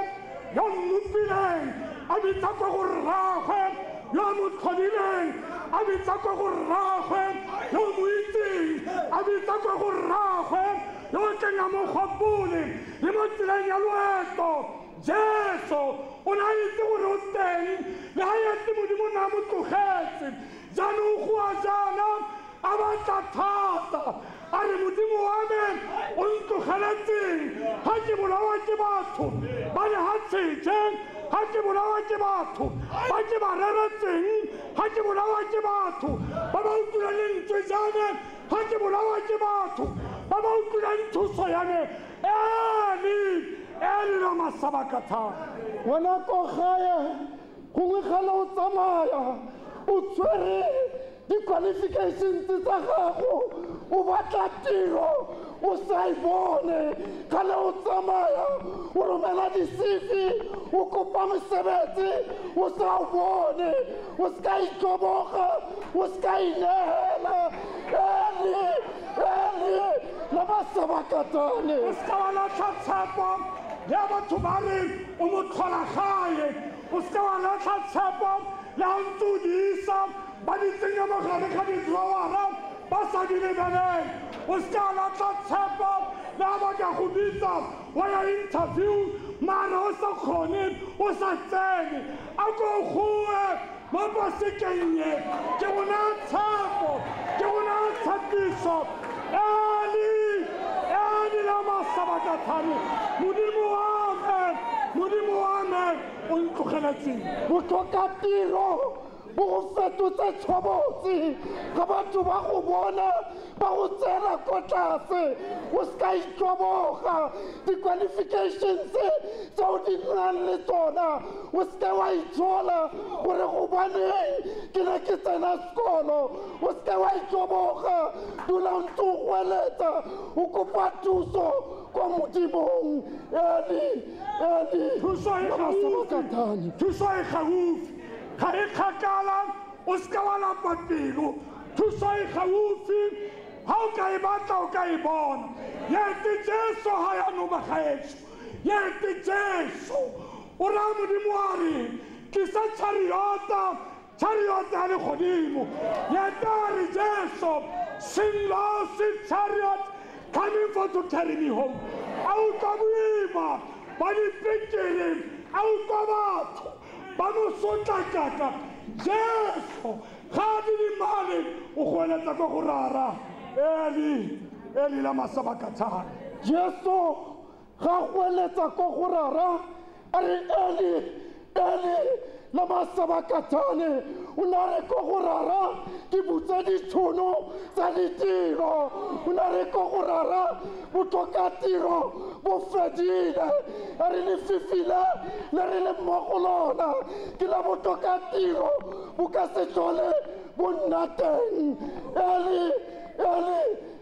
Speaker 2: yo mmopileng a bitsa kwa go rragwe yo mo tlhodileng a bitsa kwa go rragwe yo mo itseng a bitsa kwa go rragwe yo kenya mo gopole le mo tseleng ya loeto jesu o na itse gore o teng le ga etse modimo na mo tlogetse jaanong go a jaana a batla thata a re modimo wa me o ntlogeletseng ga ke bolawa ke batho ba le gatshetseng ga ke bolawa ke batho ba ke ba reretseng ga ke bolawa ke batho ba ba utlwileng lentswe jame ga ke bolawa ke batho ba ba utlwileng thuso ya me eli la masabakathana
Speaker 4: wena ko gae gongwe gale o tsamaya o tshwere di-qualifications tsa gago o batla tiro o sa e bone gale o tsamaya o romela di-cv o kopa mosebetsi o sa o bone o ska itoboga o ska inehela eli la masabakatane
Speaker 2: o ska wa latlha tshepo ya batho ba re o mo tlhola gae o ska wa latlha tshepo le ga ntse o diisa ba di tsenya mogare ga di-drawara ba sa di lebeleng o ska latlha tshepo le ga ba ka go bitsa wa ya interview mara o sa kgone o sa tsene a ko goe mo pasekeng ye ke bona tshepo ke bona tshepiso eli la masabakathane modimo wa me o ntlogeletseng
Speaker 4: botlhoka tiro bo go fetotse tshobotse ga batho ba go bona ba go tsena ko tlase o ska itloboga di-qualifications tseo di nang le tsona o seke wa itshola gore go baneng ke ne ke tsena sekolo o seke wa itloboga dula ntse o goeletsa o kopa thuso kwa modimong eli
Speaker 2: thuso e gaufi ga e kgakala o seke wa lapa pelo thuso e gaufi ga o ka e batla o ka e bona yete jesu ga yanong bagaetso yete jesu o raya modimo a re tlisa chariota ya legodimo yete a re jesu sing lost chariot coming for to carry me home a utlwa boima ba dipekele a utlwa batho ba mo sotlakaka jesu ga di dimane o goeletsa ka go rara eli la masabakathane
Speaker 4: jesu ga goeletsa ko go rara a re eli la masabakathane o na re ko go rara ke butse ditšhono tsa ditiro o na re ko go rara botlhokatiro bo fedile a re le fifile le re le mmogo lona ke la botlhokatiro bo ka se tlhole bo nna teng eli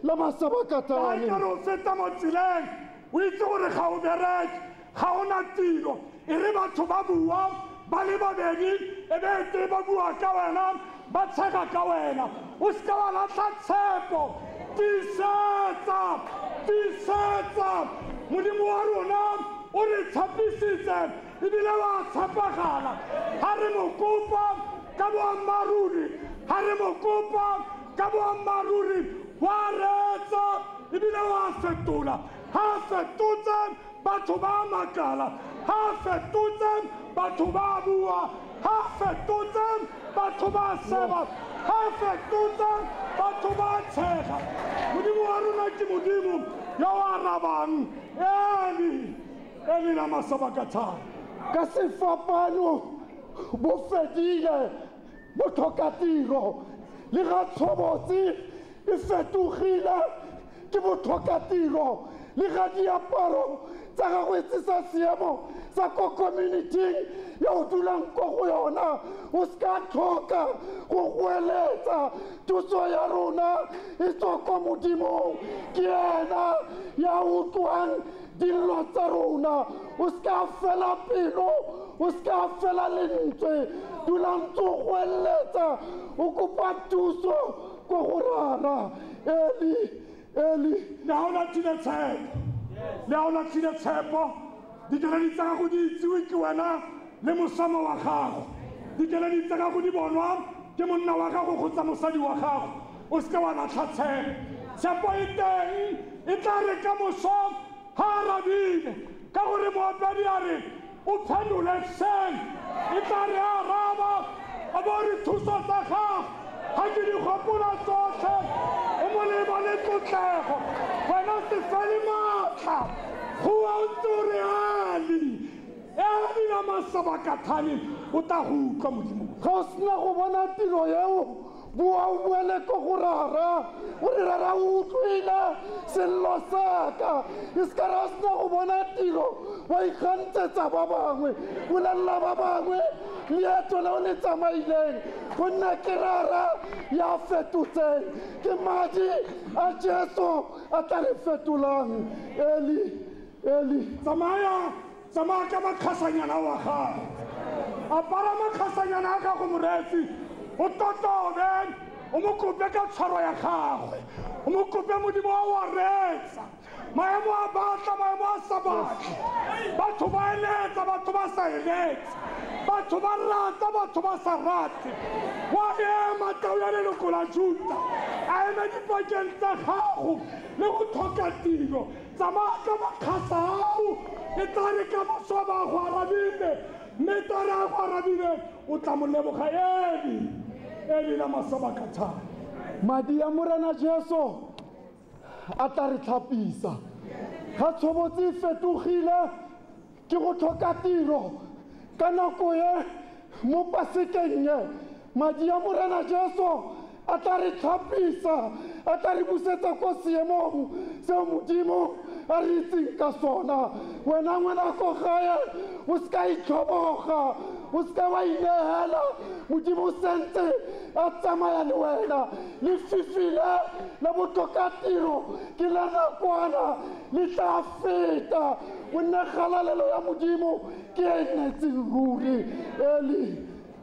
Speaker 4: la masabakathane
Speaker 2: ka re o feta mo tseleng o itse gore ga o bereke ga o na tiro e re batho ba bua ba le babedi e be ete ba bua ka wena ba tshega ka wena o seka wa latlha tshepo tisetsa modimo wa rona o re tshepisitse ebile wa tshepagala ga re mo kopa ka boammaruri ga re mo kopa ka boammaruri wa retsa ebile wa fetola ha fetotse batho ba makala ha fetotse batho ba bua ha fetotse batho ba seba ha fetotse batho ba tshega modimo wa rona ke modimo ya o arabang eli la masabakathana ka sefapano bo fedile bo tlhoka tiro le ga tshobotsi e fetogile ke bo tlhoka tiro le ga diaparo tsa gagwe tse sa seemo sa ko community ya o dulang ko go yona o ska tlhoka go goeletsa thuso ya rona e tswa ko modimong ke ena ya utlwang dillo tsa rona o ska fela pelo o ska fela lentswe dulang tso goeletsa o kopa thuso ko go rara eli le ha o latlhile tshepo le ha o latlhile tshepo dikeledi tsa gago di itsewe ke wena le mosamo wa gago dikeledi tsa gago di bonwa ke monna wa gago kgotsa mosadi wa gago o seke wa latlha tshepo tshepo e teng e tla re ka moso ha arabile ka gore moapedi a re o phendole seng e tla re araba a bo re thuso tsa gago ga ke di gopola tsotlhe o molemo le tlotlego wena se fele maatla go a o ntse o re eli la masabakathane o tla go utlwa modimo ga o sena go bona tiro eo boa o boele ko go rara o re rara o utlwile sello saka e seka ra o sena go bona tiro wa ikgantsetsa ba bangwe bolelela ba bangwe leeto leo le tsamaileng go nna ke rara ya fetotseng ke madi a jesu a tla re fetolang eli tsamaya ka makgasanyana wa gago apara makgasanyana a gago moretsi o totobe o mo kope ka tshwaro ya gagwe o mo kope modimo wa wa retsa maemo a batla maemo a sa batle batho ba eletsa batho ba sa eletsa batho ba rata batho ba sa rate wa ema tau ya leloko la juda a eme dipakeng tsa gago le go tlhoka tiro tsamaya ka makgasa ao e tla re ka moso ba go arabile mme tare a go arabile o tla mo leboga eli la masabakathane madi ya morena jesu a tla re tlhapisa ga tshobotse e fetogile ke go tlhoka tiro ka nako ye mo pasekeng ye madi ya morena jesu a tla re tlhapisa a tla re busetsa ko seemong seo modimo a re itseng ka sona wena ngwana ko gae o seka itlhoboga o seka wa inehela modimo sentse a tsamaya le wena le fifile la botlhokatiro ke la nakwana le tla feta o nne kgalalelo ya modimo ke e netseng ruri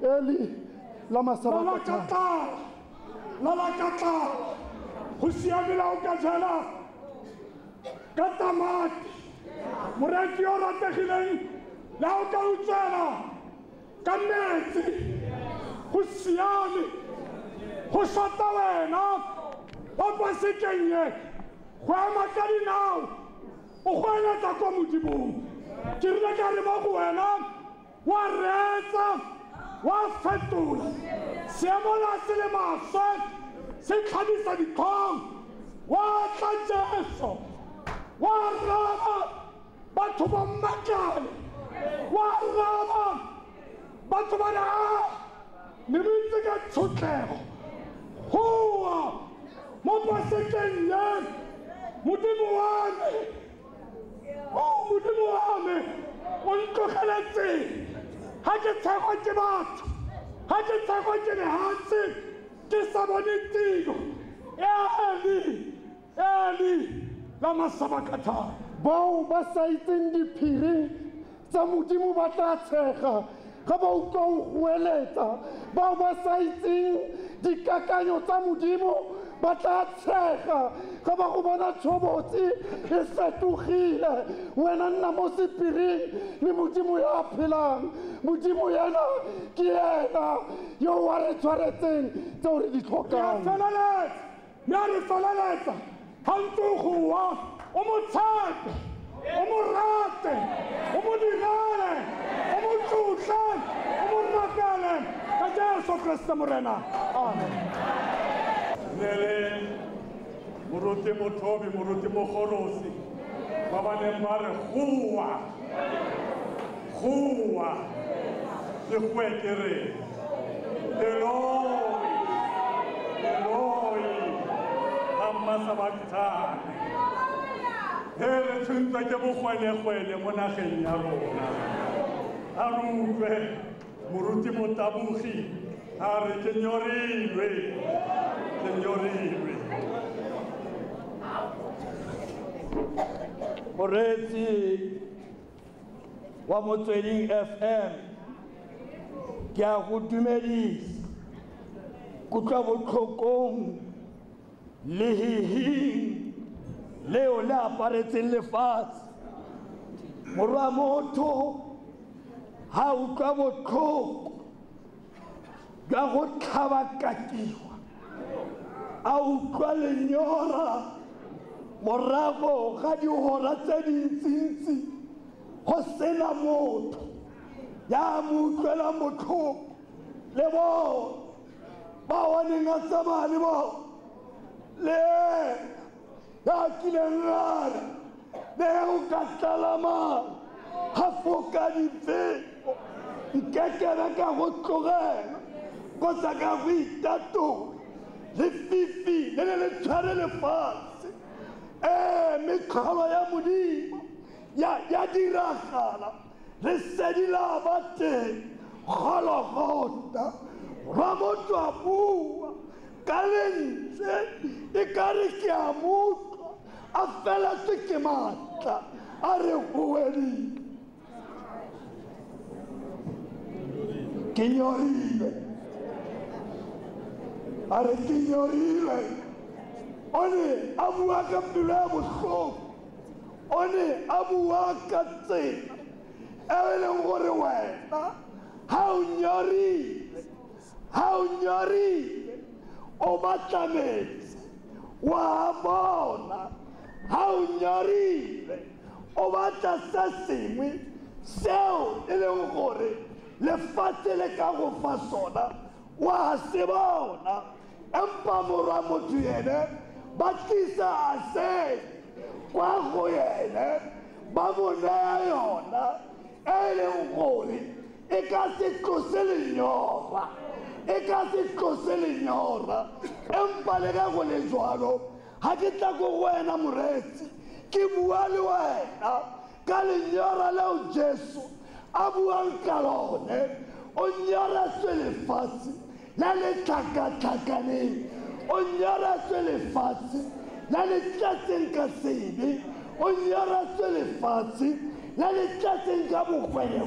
Speaker 2: eli la masabakathane lalakatla go siamela o ka jala ka tamati moreki yo rategileng la o ka utswela ka metsi go siame go shota wena wa pasekeng ye go ema ka dinao o go eletsa kwa modimong ke rile ka re mo go wena wa retsa wa fetola seemola se le maswe se tlhabisa dikgong wa tla jesu wa raba batho ba mmakale wa raba batho ba na le mitse ka tshotlego goa mo pasekeng ye modimo wa me o ntlogeletseng ga ke tshegwa ke batho ga ke tshegwa ke lehatshe ke sa bone tiro eli la masabakathane bao ba sa itseng diphiri tsa modimo ba tla tshega ga ba utlwa o goeletsa bao ba sa itseng dikakanyo tsa modimo ba tla tshega ga ba go bona tshobotsi e fetogile wena nna mo sepiring le modimo ya phelang modimo yena ke yena yo wa re tshwaretseng tseo re di tlhokang mme a re feleletsa ga ntse o goa o mo tshepe o mo rate o mo direle o mo tlotle o mo ratele ka Jesu Kriste Morena. Amen.
Speaker 1: Nele moruti mothobi moruti mogorosi ba ba neng ba re goa le gwekere Eloi amma sabakthane he re tshwentswe ke bogwele mo nageng ya rona a re utlwe moruti motabogi a re ke nyorilwe
Speaker 3: Moretsi wa Motsweding FM ke a go dumedisa kutlwa botlhokong le hihing leo le aparetseng lefatshe morwa motho ha utlwa botlhoko jwa go tlhabakakiwa a utlwa lenyora morago ga dihora tse dintsintsi go sena motho ya mo utlwela botlhoko le bona ba waneng a tsamaya le bona le ya kileng gare le go ka tlalamang ga foka difeko nkekebe ka go tlogela kotsa ka go itatola lefifi le ne le tshware lefatshe mekgalo ya modimo ya diragala lesedi la ba teng gologota rwa motho a bua ka lentswe e ka re ke a motlwa a feletswe ke maatla a re goedile ke nyorile a re ke nyorile o ne a bua ka pelo ya bohloko o ne a bua ka tsela e leng gore wena ha o nyorile o batlametse wa bona ha o nyorile o batla se sengwe seo e leng gore lefatshe le ka go fa sona wa se bona empa morwa motho ene ba tlisa a se kwa go ene ba mo naya yona e leng gore e ka se tlose lenyora empa le ka go le jwalo ga ke tla ko go wena moretsi ke bua le wena ka lenyora leo Jesu a buang ka lone o nyoretswe lefatshe la le tlhakatlhakaneng o nyoretswe lefatshe la le tlatseng ka sebe o nyoretswe lefatshe la le tlatseng ka bogwele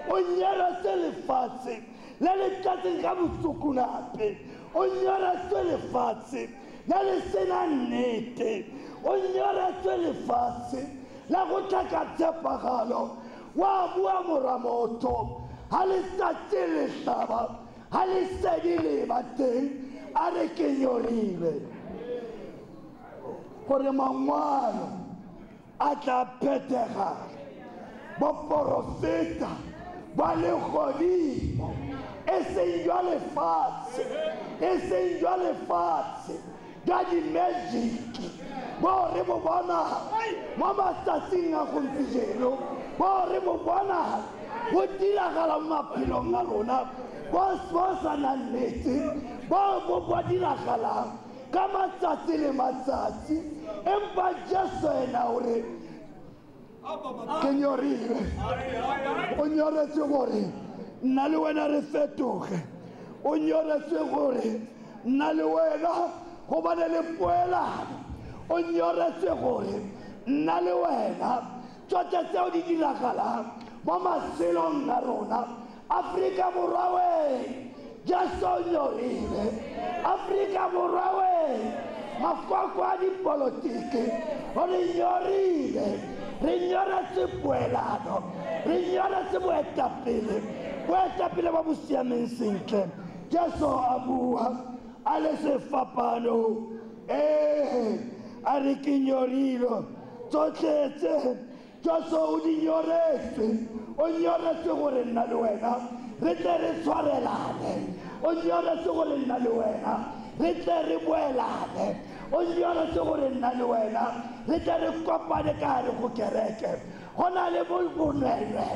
Speaker 3: o nyoretswe lefatshe la le tlatseng ka botsokonape o nyoretswe lefatshe la le sena nnete o nyoretswe lefatshe la go tla ka tshepagalo wa bua morwa motho ha le tsatsi le hlaba ha le sedi le ba teng a re ke nyorile gore mangwalo a tla phethega boporofeta ba legodimo e seng jwa lefatshe jwa dimagiki bo re bo bona mo matsatsing a gompieno bo re bo bona bo diragala mo maphelong a rona bo sa nang nnete bo diragalang ka matsatsi le matsatsi empa Jesu ena ore ke nyorile o nyoretswe gore nna le wena re fetoge o nyoretswe gore nna le wena go bane le poelano o nyoretswe gore nna le wena tsotlhe tseo di diragalang mo matshelong a rona Afrika Borwa we Jesu nyorile Afrika Borwa we mafoko a dipolotiki gore nyorile re nyoretse poelano re nyoretse boetapele ba bo siameng sentle Jesu a bua
Speaker 7: a le sefapano a re ke nyorilo tsotletse tsoso o di nyoretse o nyoretse gore nna le wena re tle re tshwarelane o nyoretse gore nna le wena re tle re boelane o nyoretse gore nna le wena re tle re kopane ka gare go kereke go na le bonweenwe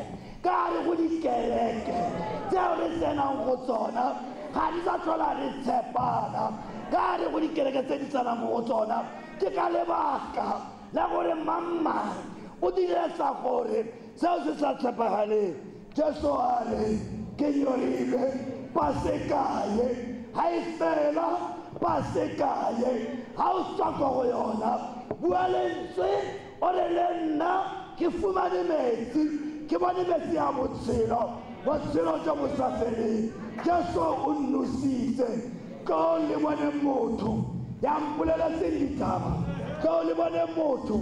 Speaker 7: ka gare go dikereke tseo re tsenang go tsona ga di sa tlhola re tshepana ka gare go dikereke tse di tsenang go tsona ke ka lebaka la gore mammang o diretsa gore seo se sa tshepagaleng jesu a re ke nyorile pasekaye ga e fela pasekaye ga o tswa kwa go yona bua lentswe o re le nna ke fumane metsi ke bone metsi ya botshelo jo bo sa feleng jesu o nnositse ka o le bone motho ya mpoleletseng ditaba ka o le bone motho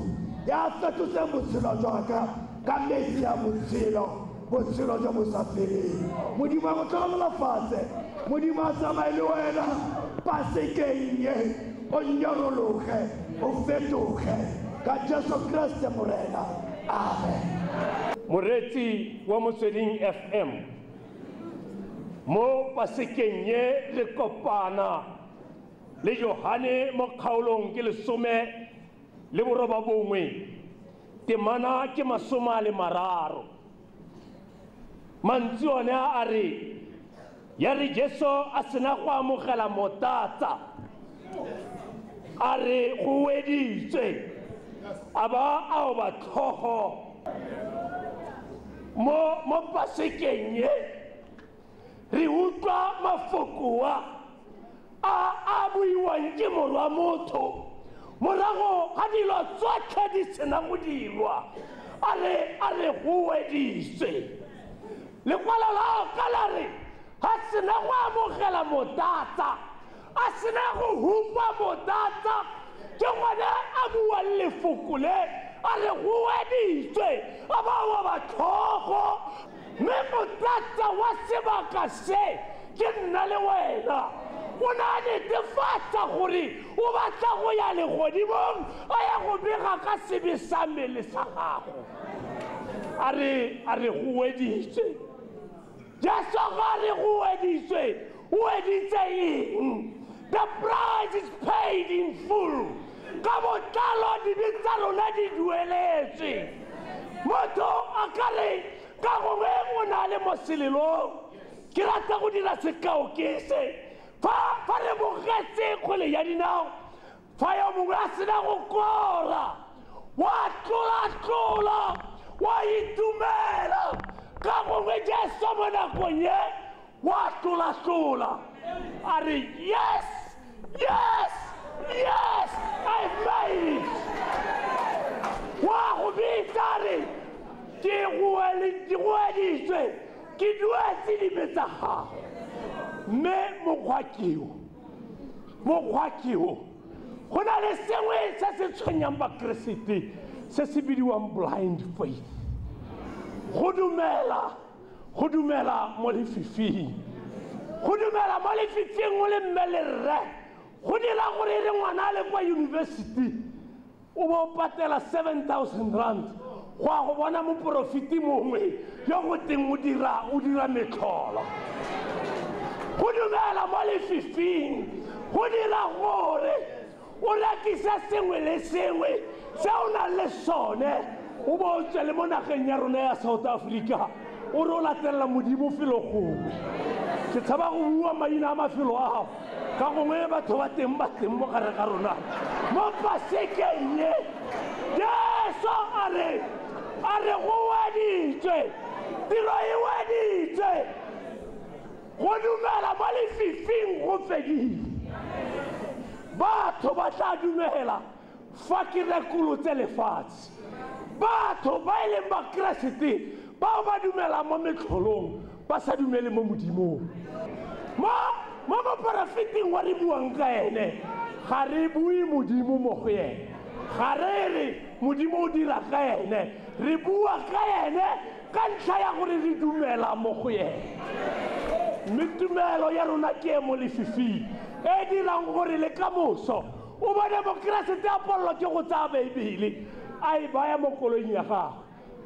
Speaker 7: ya fetotseng botshelo jwaka ka metsi ya botshelo jo bo sa feleng modimo a go tlhokomela fatshe modimo a tsamaye le wena pasekeng ye o nyorologe o fetoge ka jesu kriste morena amen.
Speaker 8: Moretsi wa Motsweding FM mo pasekeng ye re kopana le Johane mo kgaolong ke 19 temana ke 30 mantswe one a re ya re Jesu a sena go amogela motatsa a re go weditswe a ba ao ba tlhogo mo pasekeng ye re utlwa mafoko a buiwang ke morwa motho morago ga dilo tsotlhe di sena go dirwa a re go weditswe lekwalo lao ka la re ga sena go amogela motatsa a sena go hupa motatsa ke gone a buang lefoko le a re go weditswe a ba wa batlhogo mme motatsa wa sebaka se ke nna le wena o na netefatsa gore o batla go ya legodimong a ya go bega ka sebe sa mmele sa gago a re go weditswe jesu ga re go weditswe o weditse eng the price is paid in full ka botlalo dibe tsa rona di dueletswe motho a ka re ka gongwe o na le mo selelong ke rata go dira sekao ke se fa re bogetse kgwele ya dinao fa yo mongwe a sena go kora wa tlola wa itumela ka gongwe jesu mo nakong ye wa tlola a re yes I've made it wa go bitsa re ke weditswe ke duetse dimetsa gago mme mokgwa keo go na le sengwe se se tshwenyang bakeresete se se bidiwang blind faith go dumela mo lefifing go dumela mo lefifing o le mme le rre go dira gore re ngwana a le kwa university o bo patela 7,000 rand go a go bona moprofiti mongwe yo go teng o dira metlholo go dumela mo lefifing go dira gore o rekisa sengwe le sengwe se o nang le sone o bo tswe le mo nageng ya rona ya South Africa o re o latelela modimo felo gongwe ke tshaba go bua maina a mafelo a gago ka gongwe batho ba teng mo gare ga rona mo pasekeng ye jesu a re go weditswe tiro e weditswe go dumela mo lefifing go fedile batho ba tla dumela fa ke rekolotse lefatshe batho ba e leng bakeresete bao ba dumela mo metlholong ba sa dumele mo modimong mo moprofiting wa re buang ka ene ga re bue modimo mo go ene ga re re modimo o dira ka ene re bua ka ene ka ntlha ya gore re dumela mo go ene mme tumelo ya rona ke mo lefifing e dirang gore le ka moso o bone mokeresete a pollo ke go tsaya beibele a e baya mo koloing ya gagwe.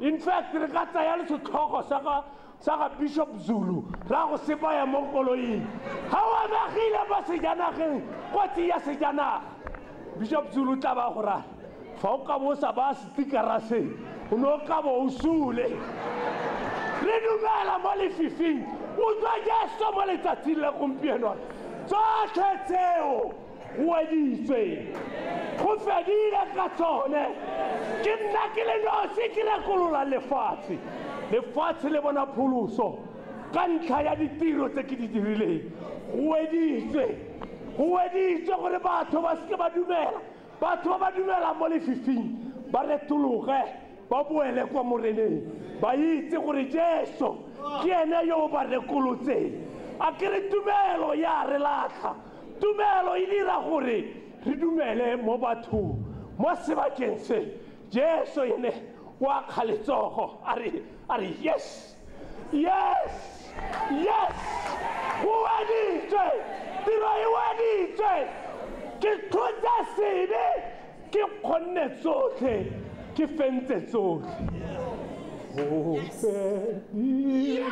Speaker 8: In fact re ka tsaya le setlhogo sa ga Bishop Zulu ra go se baya mo koloing ga o amegile mo sejanageng kotsi ya sejanaga. Bishop Zulu tla ba go raya fa o ka bo sa ba stikara se o no ka bo o sule re dumela mo lefifing o tswa Jesu mo letsatsing la gompieno tsotlhe tseo go editswe go fedile ka tsone ke nna ke le nosi ke lekolola lefatshe le bona pholoso ka ntlha ya ditiro tse ke di dirileng. Go editswe gore batho ba seke ba dumela, batho ba dumela mo lefifing ba retologe ba boele kwa moreneng ba itse gore Jesu ke ene yo ba rekolotseng. A ke re tumelo ya re latlha, tumelo e dira gore re dumele mo bathong mo sebakeng se. Jesu ene wa kga letsogo a re yes go editswe, tiro e weditswe, ke tlhotsa sebe ke kgonne tsotlhe ke fentse tsotlhe. Go fedile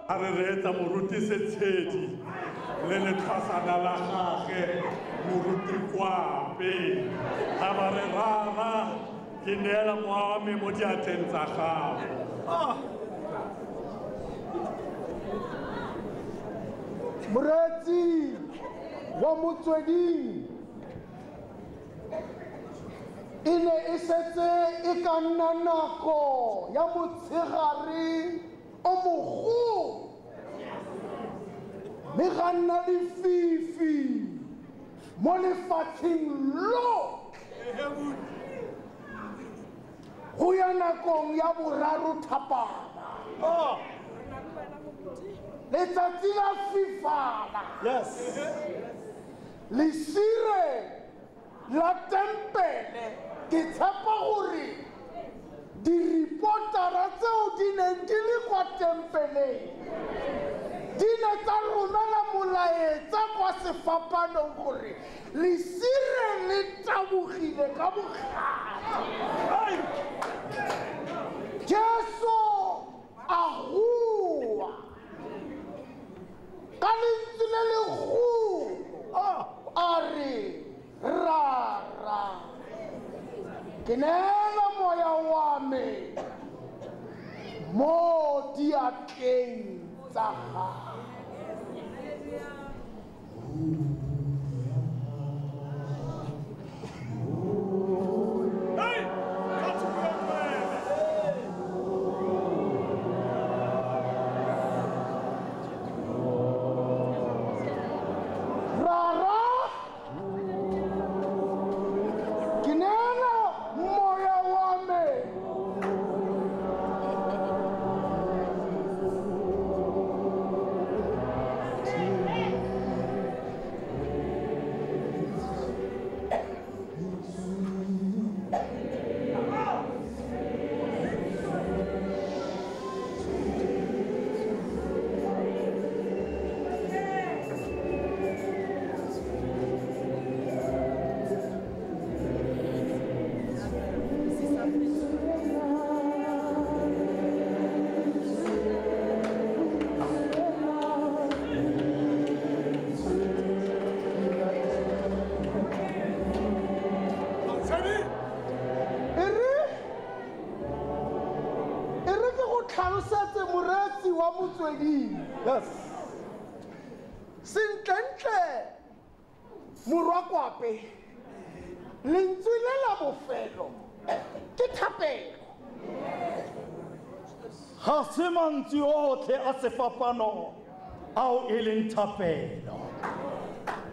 Speaker 2: a re reetsa moruti setshedi le letlhasana la gage moruti kwape ga ba re rara ke neela moame mo diatleng tsa gago.
Speaker 4: Moretsi wa Motsweding e ne e setse e ka nna nako ya motshegare o mogolo mme ga nna lefifi mo lefatsheng lotlhe go ya nakong ya boraro thapama letsatsi la fifala lesire la tempele. Ke tshepa gore diripotara tseo di neng di le kwa tempeleng di ne tsa romela molaetsa kwa sefapanong gore lesire le tabogile ka bogale. Jesu a goa ka lentswe le legolo a re rara ke neela moya wa me mo diatleng tsa gago. Sentlentle morwa kwape lentswe le la bofelo ke thapelo.
Speaker 7: ga se mantswe otlhe a sefapano ao e leng thapelo.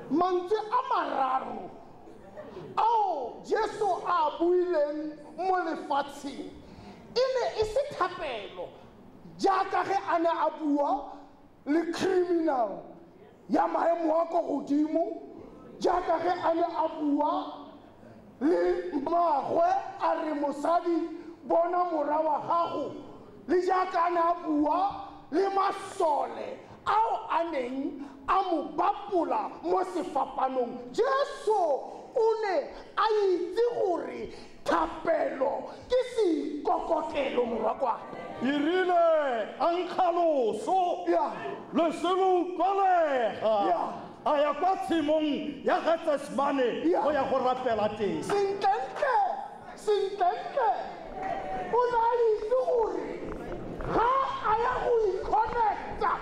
Speaker 4: Mantswe a mararo Jesu a buileng mo lefatsheng e ne e se thapelo jaaka ge a ne a bua le criminal ya maemo a ko godimo jaaka ge a ne a bua le mmagwe a re mosadi bona mora wa gago le jaaka a ne a bua le masole ao a neng a mo bapola mo sefapanong Jesu o ne a itse gore thapelo ke seikokotlelo morakwana
Speaker 7: irile ankhaloso le selo kwalega a ya kwa tshimong ya Getsemane go ya go rapela teng
Speaker 4: sentle o ne a itse gore ga a ya go iconnecta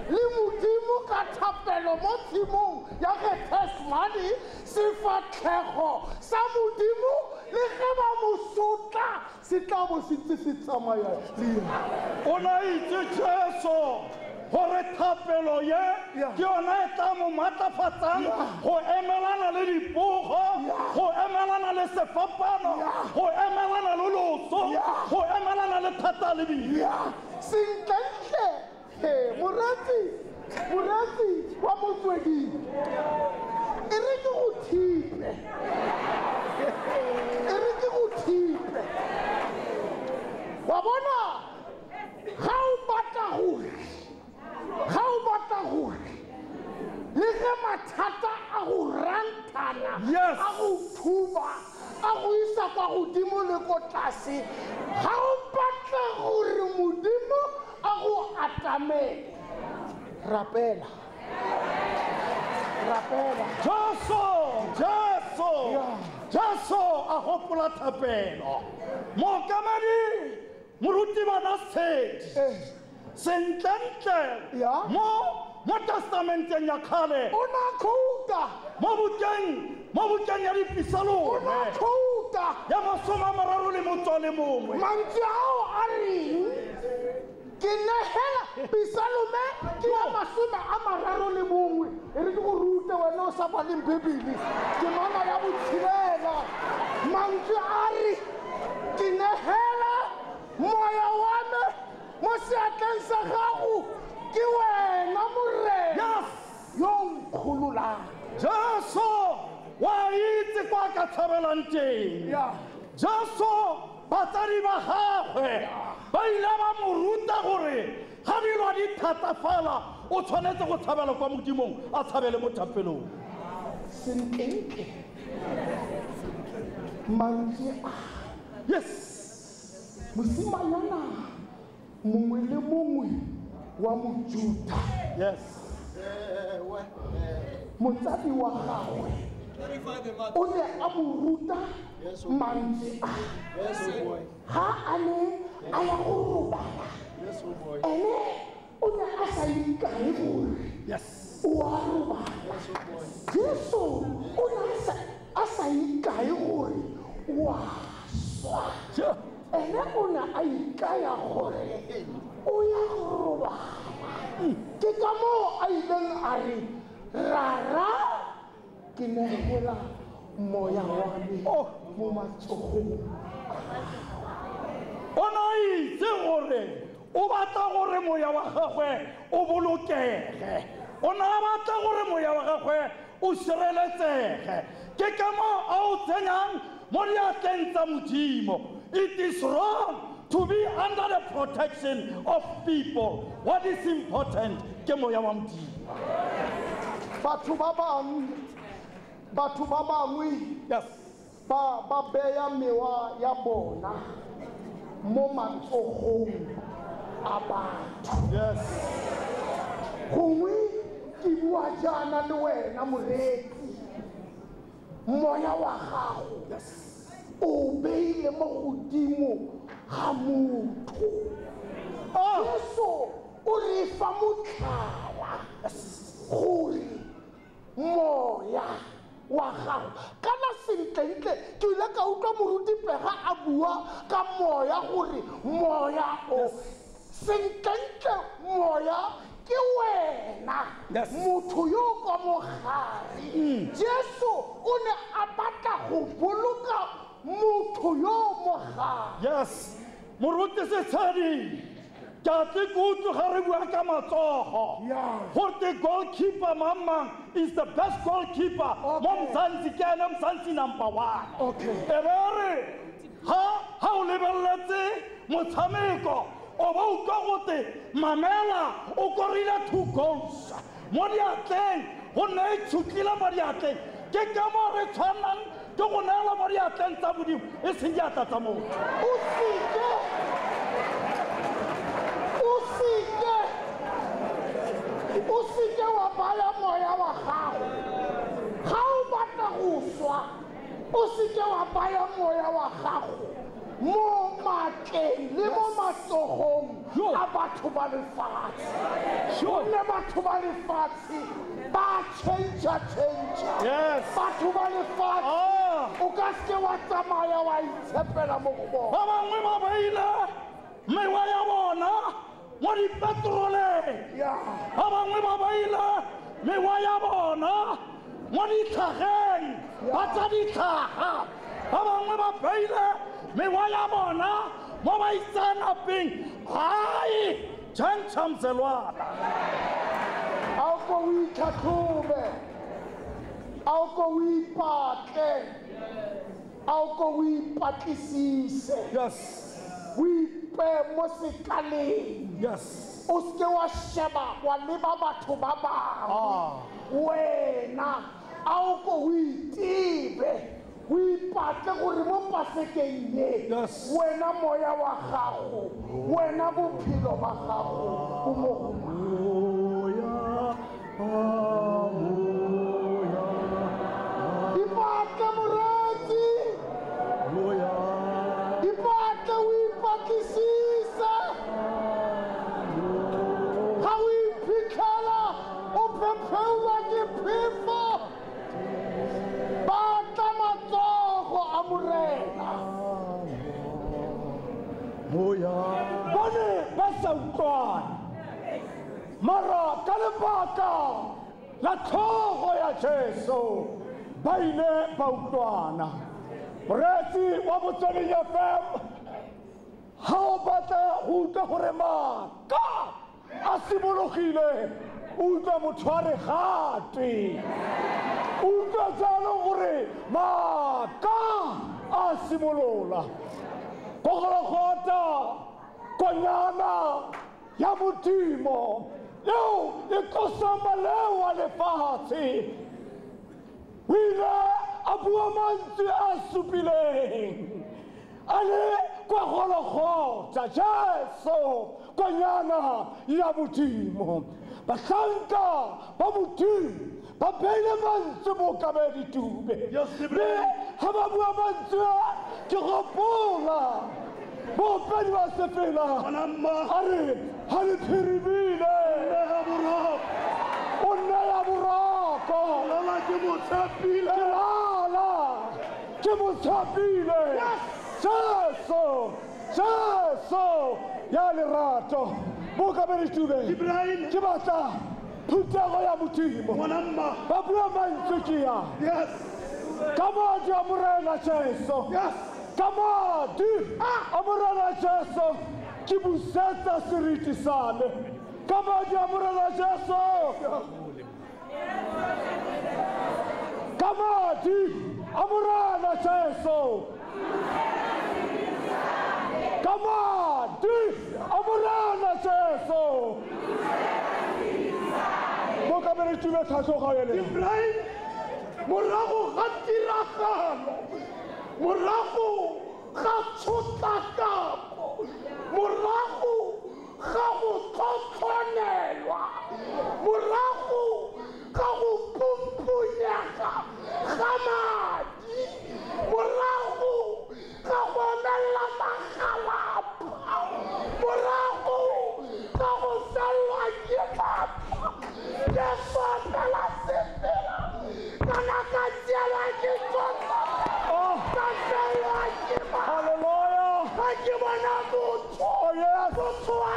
Speaker 4: le modimo ka thapelo mo tshimong ya Getsemane sefatlhego sa modimo le ge ba mo sotla se tla bo se ntse se tsamaya
Speaker 7: o na itse Jesu gore thapelo ye ke yona e tla mo maatlafatsang go emelana le dipogo go emelana le sefapano go emelana le loso go emelana le thata le bile
Speaker 4: sentlentle moretsi wa motsweding e re ke go thipe wa bona ga o batla gore le ge mathata a go rantana a go thuba a go isa kwa godimo le ko tlase ga o batla gore modimo a go atamele rapela
Speaker 7: Jesu a gopola thapelo mookamedi moruti bana sedi sentlentle mo testamenteng ya kgale
Speaker 4: o na khouta
Speaker 7: mo bukeng ya dipisalone ya 31
Speaker 4: mantswe ao a reng ke nehela pisalome ke ya 31 e re ke go rute wena o sa baleng bebele ke mana ya botshelela mantswe a re ke nehela moya wa me mo seatleng sa gago ke wena morena yo nkgololang
Speaker 7: Jesu wa itse kwa ka tshabelang teng Jesu batsadi ba gagwe ba ile ba mo ruta gore ga dilo di thatafala o tshwanetse go tshabela kwa modimong a tshabele mo thapelong
Speaker 4: sentle mantswe a mosimanyana mongwe le mongwe wa mojuda motsadi wa gagwe o ne a mo ruta mantswe a ga a ne a ya go robala ene o ne a sa ikae gore o a robala Jesu o ne a sa ikae gore o a swa ene o ne a ikaya gore o ya go robala ke ka moo a ileng a re rara ke nehela moya wa me mo matsogong
Speaker 7: o na itse gore o batla gore moya wa gagwe o bolokege o na batla gore moya wa gagwe o sireletsege ke ka moo a o tsenyang mo diatleng tsa modimo it is wrong to be under the protection of people what is important ke moya wa modimo
Speaker 4: batho ba bangwe ba beya mewa ya bona mo matsogong a batho gongwe ke bua jaana le wena moretsi moya wa gago o beile mo godimo ga motho Jesu o re fa motlhala gore moya wa gago kana sentlentle ke ile ka utlwa moruti pega a bua ka moya gore moya o senkentle moya ke wena
Speaker 7: Yes.
Speaker 4: motho yo ka mogare jesu o ne a batla go boloka motho yo mogare
Speaker 7: Yes. Moruti setshedi. Ke a tle ke utlwe ga re bua ka matsogo. Gore the goalkeeper Mamang is the best goalkeeper. Mo Mzansi ke ene Mzansi number 1.
Speaker 4: Okay.
Speaker 7: E be re ha o lebeletse motshameko o ba utlwa gote Mamela o korile 2 goals. Mo diatleng go nne e tshutlile mo diatleng ke ka mo re tshwanang ke go neela mo diatleng tsa modimo e seng diatla tsa motho.
Speaker 4: o seke wa baya moya wa gago ga o batla go swa o seke wa baya moya wa gago mo matleng le mo matsogong a batho ba lefatshe gonne batho ba lefatshe ba change-a
Speaker 7: Yes.
Speaker 4: batho ba lefatshe o ka seke wa tsamaya wa itshepela mo go bona
Speaker 7: Ba bangwe ba beile mewa ya bona mo dipetroleng. Ba bangwe ba beile mewa ya bona mo ditlhageng ba tsa ditlhaga. Ba bangwe ba beile mewa ya bona mo baitsanapeng. Hai tšhentšha mselwana.
Speaker 4: a o ko o itlhatlhobe a o ko o ipatle a o ko o ipatlisise
Speaker 7: Yes.
Speaker 4: o ipe mo sekaleng
Speaker 7: Yes.
Speaker 4: o seke wa sheba wa leba batho ba bangwe wena a o ko o itibe o ipatle gore mo pasekeng ye
Speaker 7: Yes.
Speaker 4: wena moya wa gago wena bophelo ba gago bo mo go ipatle moretsi ipatle o ipatlisise ga o iphitlhela o phepheulwa ke phefo batla matsogo a morena
Speaker 7: Bone ba sa utlwane mara ka lebaka la tlhogo ya Jesu ba ile ba utlwana. Moretsi wa Motsweding FM ha o batla go utlwa gore maaka a simologile o utlwa motho a re gate o utlwa jalo gore maaka a simolola Kogologota konyana ya modimo eo e tlosa maleo a lefatshe o ile a bua mantswe a supileng a le kwa Gologota Jesu konyana ya modimo bahlanka ba modimo ba beile mantswe mo kabeditube le ha ba bua mantswe ke gopola bopedi ba sefela a re ha le phirimile o nneya boroko ke motshepile Jesu ya lerato mo kabeditube ke batla phutego ya modimo ba bua mantswe ke ya ka madi a morena Jesu ka madi a morena Jesu ke busetsa seriti same ka madi a morena Jesu ka madi a morena Jesu ka madi a morena Jesu mo ka bere tšube tlhatlhoga ele
Speaker 4: morago ga tiragalo morago ga tshotlakako morago ga go tlhotlhonelwa morago ga go pumpunyega ga madi morago ga go omelela magalapa morago ga go felwa ke lapa ke sopela sepela kana ka tseelwa ke tsotla ka felwa ke
Speaker 7: Hallelujah.
Speaker 4: ga ke bona motho wa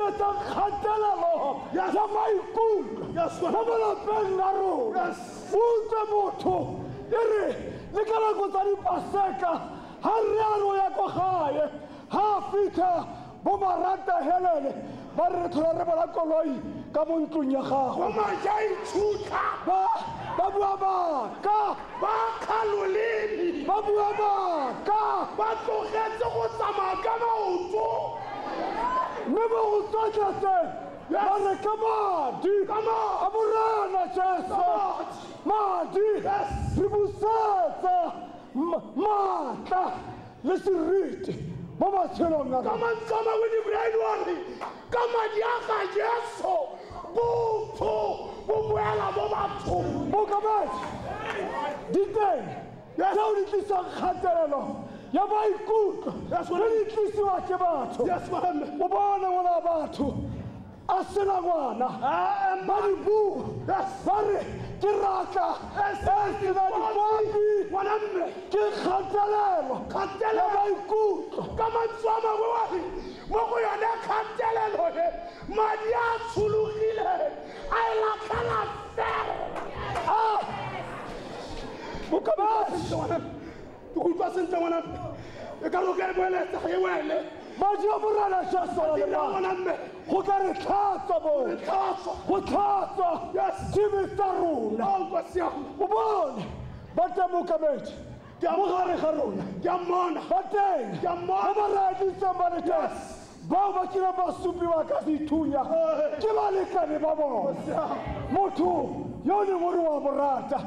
Speaker 7: tlisetsang kgatelelo ya maikutlo mo malapeng a rona. O utlwe motho e re le ka nako tsa dipaseka ha re a ro ya ko gae ha fitlha bo marata helele ba re thola re bona koloi ka mo ntlong ya gago ba bua maaka ba khaloleni ba bua maaka ba tlogetse go tsamaya ka maoto mme mo go tsotletse ba re ka madi a morena Jesu madi re busetsa maatla le seriti mo matshelong a ka mantsama go dibraedware ka madi a ga Jesu botho bo boela mo bathong mo kametse diteng tseo di tlisang kgatelelo ya maikutlo le di tlisiwa ke batho o bone ngwana batho a sena ngwana ba di bua ba re ke raka e sena dipopi ke kgatelelo ya maikutlo ka mantswe a mangwe ware mo go yone kgatelelo e madi a tshologile a e latlhela fela mokamase ke go utlwa sentle ngwana e ka ro ka e boeletsa e wele madi a morena Jesu go ka re tlhatsa go tlhatsa dibe tsa rona o bone ba teng mokamedi mo gare ga rona ba teng ba ba raditseng ba le teng bao ba kira basupi ba ka dithunya ke balekane ba bona motho yo ne gore wa morata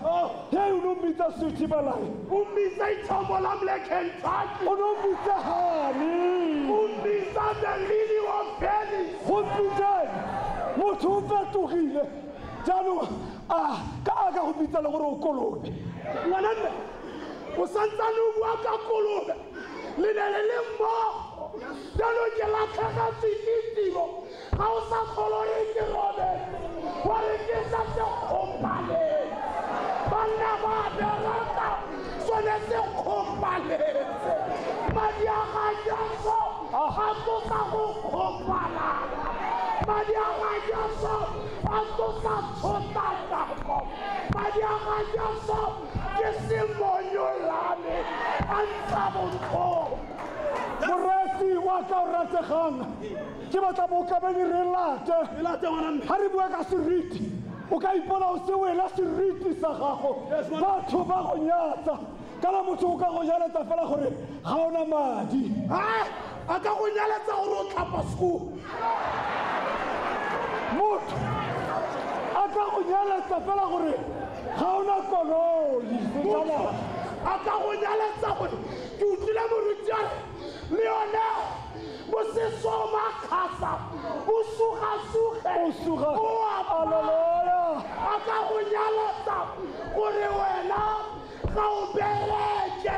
Speaker 7: he o no mmitsa sethibalae o mmitsa ithombo la Kentucky o no mmitsa hani o mmitsa the lily of valley go mmitsa motho o fetogile jaanong ka aka go mmitsa le gore o kolobe ngwananne o santsane o bua ka kolobe le ne le le mmogo jaanong ke latlhegetswe ke tiro ga o sa kgolo e ke robe wa re ke sa se kgopaleng banna ba bereka sone se kgopaletse madi a ga Jesu a tlosa go kgopala madi a ga Jesu a tlosa tshotatako madi a ga Jesu ke semonyolane a ntsha botlhoko moresi wa ka o rategang ke batla mokamedi re late ga re bua ka seriti o ka ipona o se wela seriti sa gago batho ba go nyatsa kana motho o ka go nyaletsa fela gore ga ona madi a ka go nyaletsa gore o tlhapa school motho a ka go nyaletsa fela gore ga ona koloi a ka go nyaletsa gore ke utlwile morutiane le yone bo se soma khasa o suga aleluya a ka go nyaletsa gore wena ga o bereke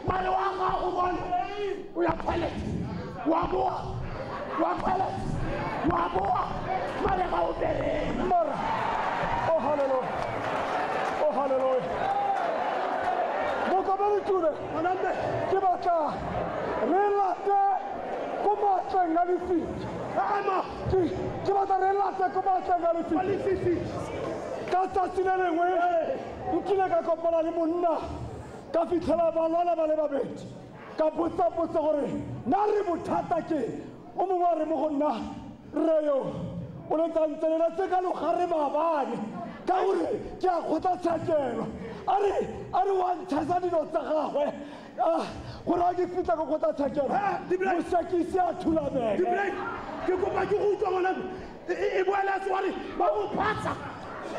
Speaker 7: mare wa gago bona o ya toilet wa boa mare ga o bereke mara oh hallelujah mokamedi tune manande ke batla re late ko matleng a lefiti ke batla re late ko matleng a lefiti ka tsatsi le lengwe nkile ka kopana le monna ka fitlhela balwana ba le babedi ka botsa gore na re bothata ke o mongwe a re mo go nna reyo o le tsantselela tse ka logare maabane ka gore ke a kgotlatshekelo a re wa ntshaisa dilo tsa gagwe gore a ke fitlha ko kgotlatshekelo mosekisi a thulamele ke kopa ke go utlwa ngwana e boeletse gore ba go phatsa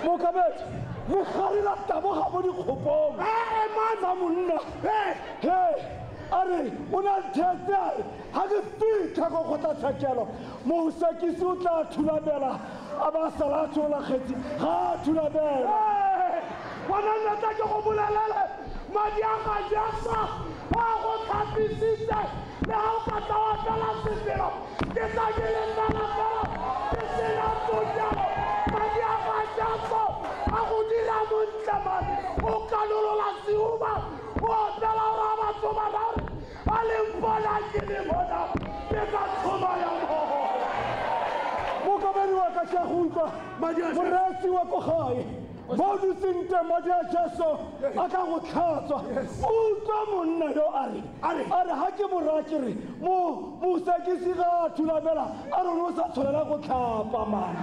Speaker 7: mokamedi le gare la taboga mo dikgopong mana monna a re o na nthetse a re ga ke fitlha ko kgotlatshekelo mosekisi o tla thulamela a ba sala a tshola kgetsi ga a thulamela wanannata ke go bolelele madi a ga Jesu a go tlhapisitse le ga o ka tla wa tlela setelo ke tla ke lendala fela ke sena tsojalo madi a ga Jesu a go dira montle mane o kanolola seuba o opela ora batho ba bare a le mpona ke le bona ke ka tshoma ya mogo wa ka tša go utlwa moresi wa ko gae mo duseng teng madi a Jesu a ka go tlhatswa o utlwa monna yo a re ga ke mora ke re mosekisi ga a thulamela a re o sa tshwanela go tlhapa mana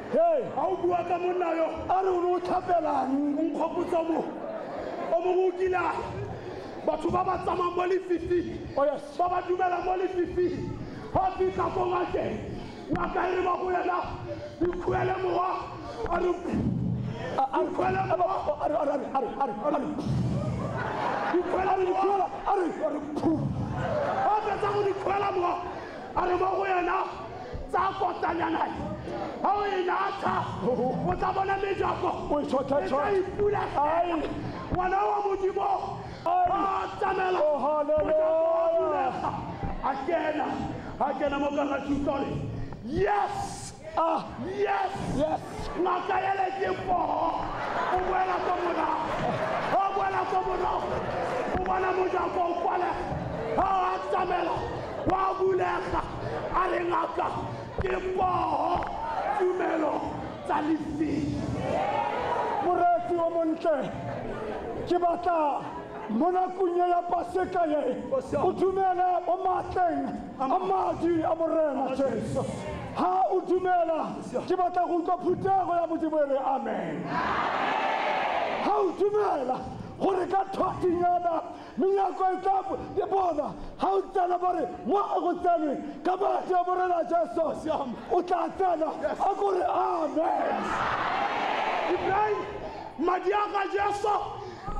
Speaker 8: Hey, how do I come on now?
Speaker 7: a re o ne o tlhapelang
Speaker 8: Nkgopotsa mo. O mo ukila. Batho ba ba tsamang mo lefifi.
Speaker 7: Oh, yes.
Speaker 8: Ba ba dumela mo lefifi. Ha fihla ko ngake. Ngaka e re ba go yena. Dikhwele mowa. A re dikhwele mowa. Dikhwele mowa. Ha fetsa go dikhwele mowa. A re ba go yena. Tsa kotanyana. Ha o e nata. O tla bona mejako.
Speaker 7: o itshotla
Speaker 8: Ai, ngwana wa modimo a tsamela
Speaker 7: Oh, hallelujah.
Speaker 8: a kena mo kara tutole. Yes, yes,
Speaker 7: yes
Speaker 8: ngaka ele ke poho o boela ko mona o bona mojako o kwale a tsamela wa bulega a re ngaka ke poho tumelo tsa lefi.
Speaker 7: moresi o montle ke batla mo nakong ya paseka ye o dumele o matleng a madi a morena Jesu ha o dumela ke batla go utlwa phutego ya modimo e re amen ha o dumela gore ka thotinyana menyako e tla e bona ha o tsena ba re mo a go tsene ka madi a morena Jesu o tla tsena a kore amen
Speaker 8: Ibrahim Madiaga Jesu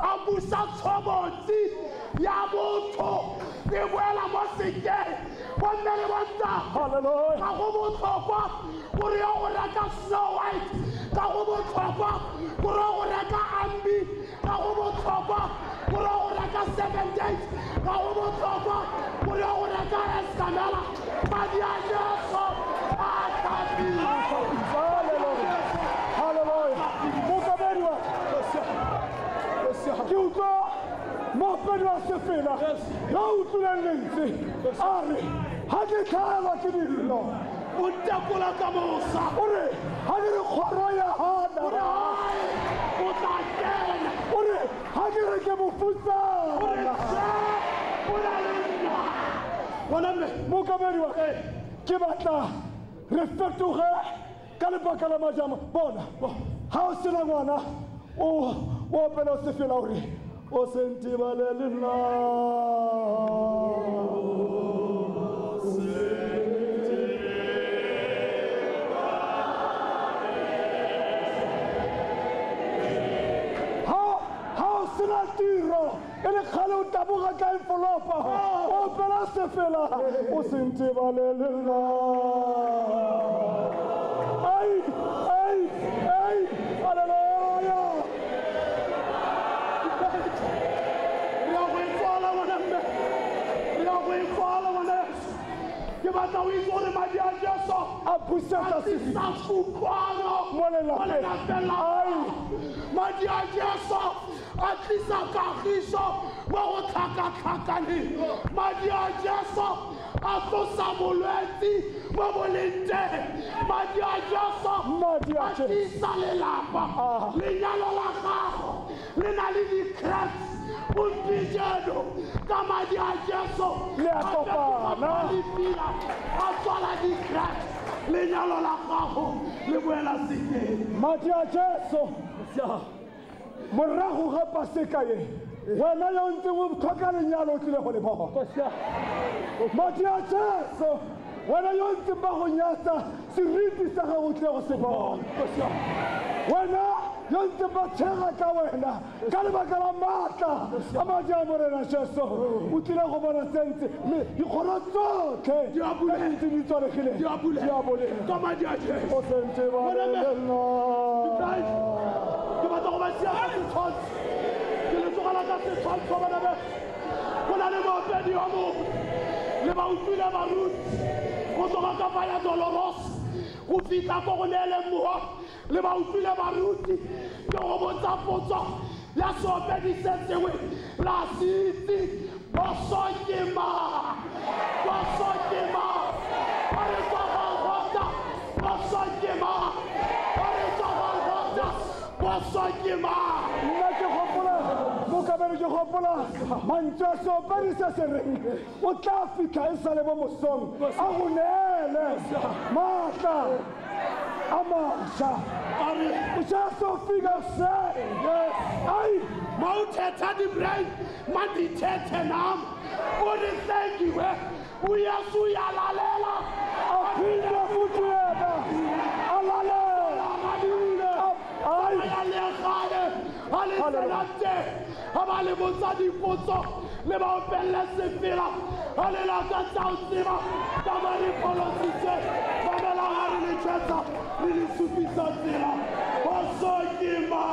Speaker 8: abusa tshobotsi ya botho le boela mo seke bo nne le bonta
Speaker 7: hallelujah
Speaker 8: ka go botlhokwa gore ya go reka Snow White ka go botlhokwa gore ya go reka Ambi ka go botlhokwa gore ya go reka 7 Days ka go botlhokwa gore ya go reka Escamela madi a Jesu a tlhabile.
Speaker 7: hallelujah hallelujah mokabedi wa ke utlwa mopedi wa sefela ya utlwileng lentswe a re ga ke tlhaelwa ke dillo
Speaker 8: o tekola ka mosa
Speaker 7: o re ga ke re kgoro ya hana
Speaker 8: o tla kena
Speaker 7: o re ga ke re ke mofutsana mokabedi wa ke batla re fetoge ka lebaka la majama bona ga o sena ngwana o opela o sefela ore o sentibalele nna ha o sena tiro e le kgale o taboga ka envelopa opela sefela o sentibalele nna ai hallelujah
Speaker 8: ke batla o itse gore madi a Jesu
Speaker 7: a busetsa
Speaker 8: tlisa kutlwano
Speaker 7: mo lelapeng
Speaker 8: madi a Jesu a tlisa kagiso mo go tlhakatlhakaneng madi a Jesu a tlosa bolwetsi mo bolenteng madi a Jesu a tlisa lelapa lenyalo la gago le na le di-cracks Umpijeno, kama dia Jesu, alipila, atwala di crack, lenyalo la gago, le buela sike.
Speaker 7: Madia Jesu, morago ga paseka ye, wena yo ntse o tlhoka lenyalo o tlile go le bona. Madia Jesu, wena yo ntse ba go nyatsa seriti sa gago o tlile go se bona. Wena yo ntse ba tshega ka wena ka lebaka la maatla a madi a morena Jesu o tlile go bona sentse mme dikgoro tsotlhe ka ntse di tswalegile
Speaker 8: ka madi a Jesu
Speaker 7: o sentse ba
Speaker 8: ke batla go ba sia ka setshwantsho ke le tlogela ka setshwantsho bana be go na le moopedi wa mongwe le ba utlwile baruti go tloga ka fa ya Dolorosa go fitlha ko go neeleng mowa le ba utlwile baruti ke go botsa potso ya seopedi se sengwe la se itse boso ke mang ba re kwa
Speaker 4: Osokima.
Speaker 7: Nna ke gopola mokabelo ke gopola mantswe a seopadi se se reng o tla fitlha e sale mo mosong a go neele maatla a mašwa o just so figure say ai
Speaker 4: Mauthetha di-brain mandithethe nam undithengiwe uyasuyalalela
Speaker 7: aphinde futhi yena alalela
Speaker 4: ayalegane a le tsenate a ba le botsa dipotso le ba opelle sefela a le lakatsa o tseba ka ba le polositse ba melagare le tšhetsa le le supisa tsela Osokima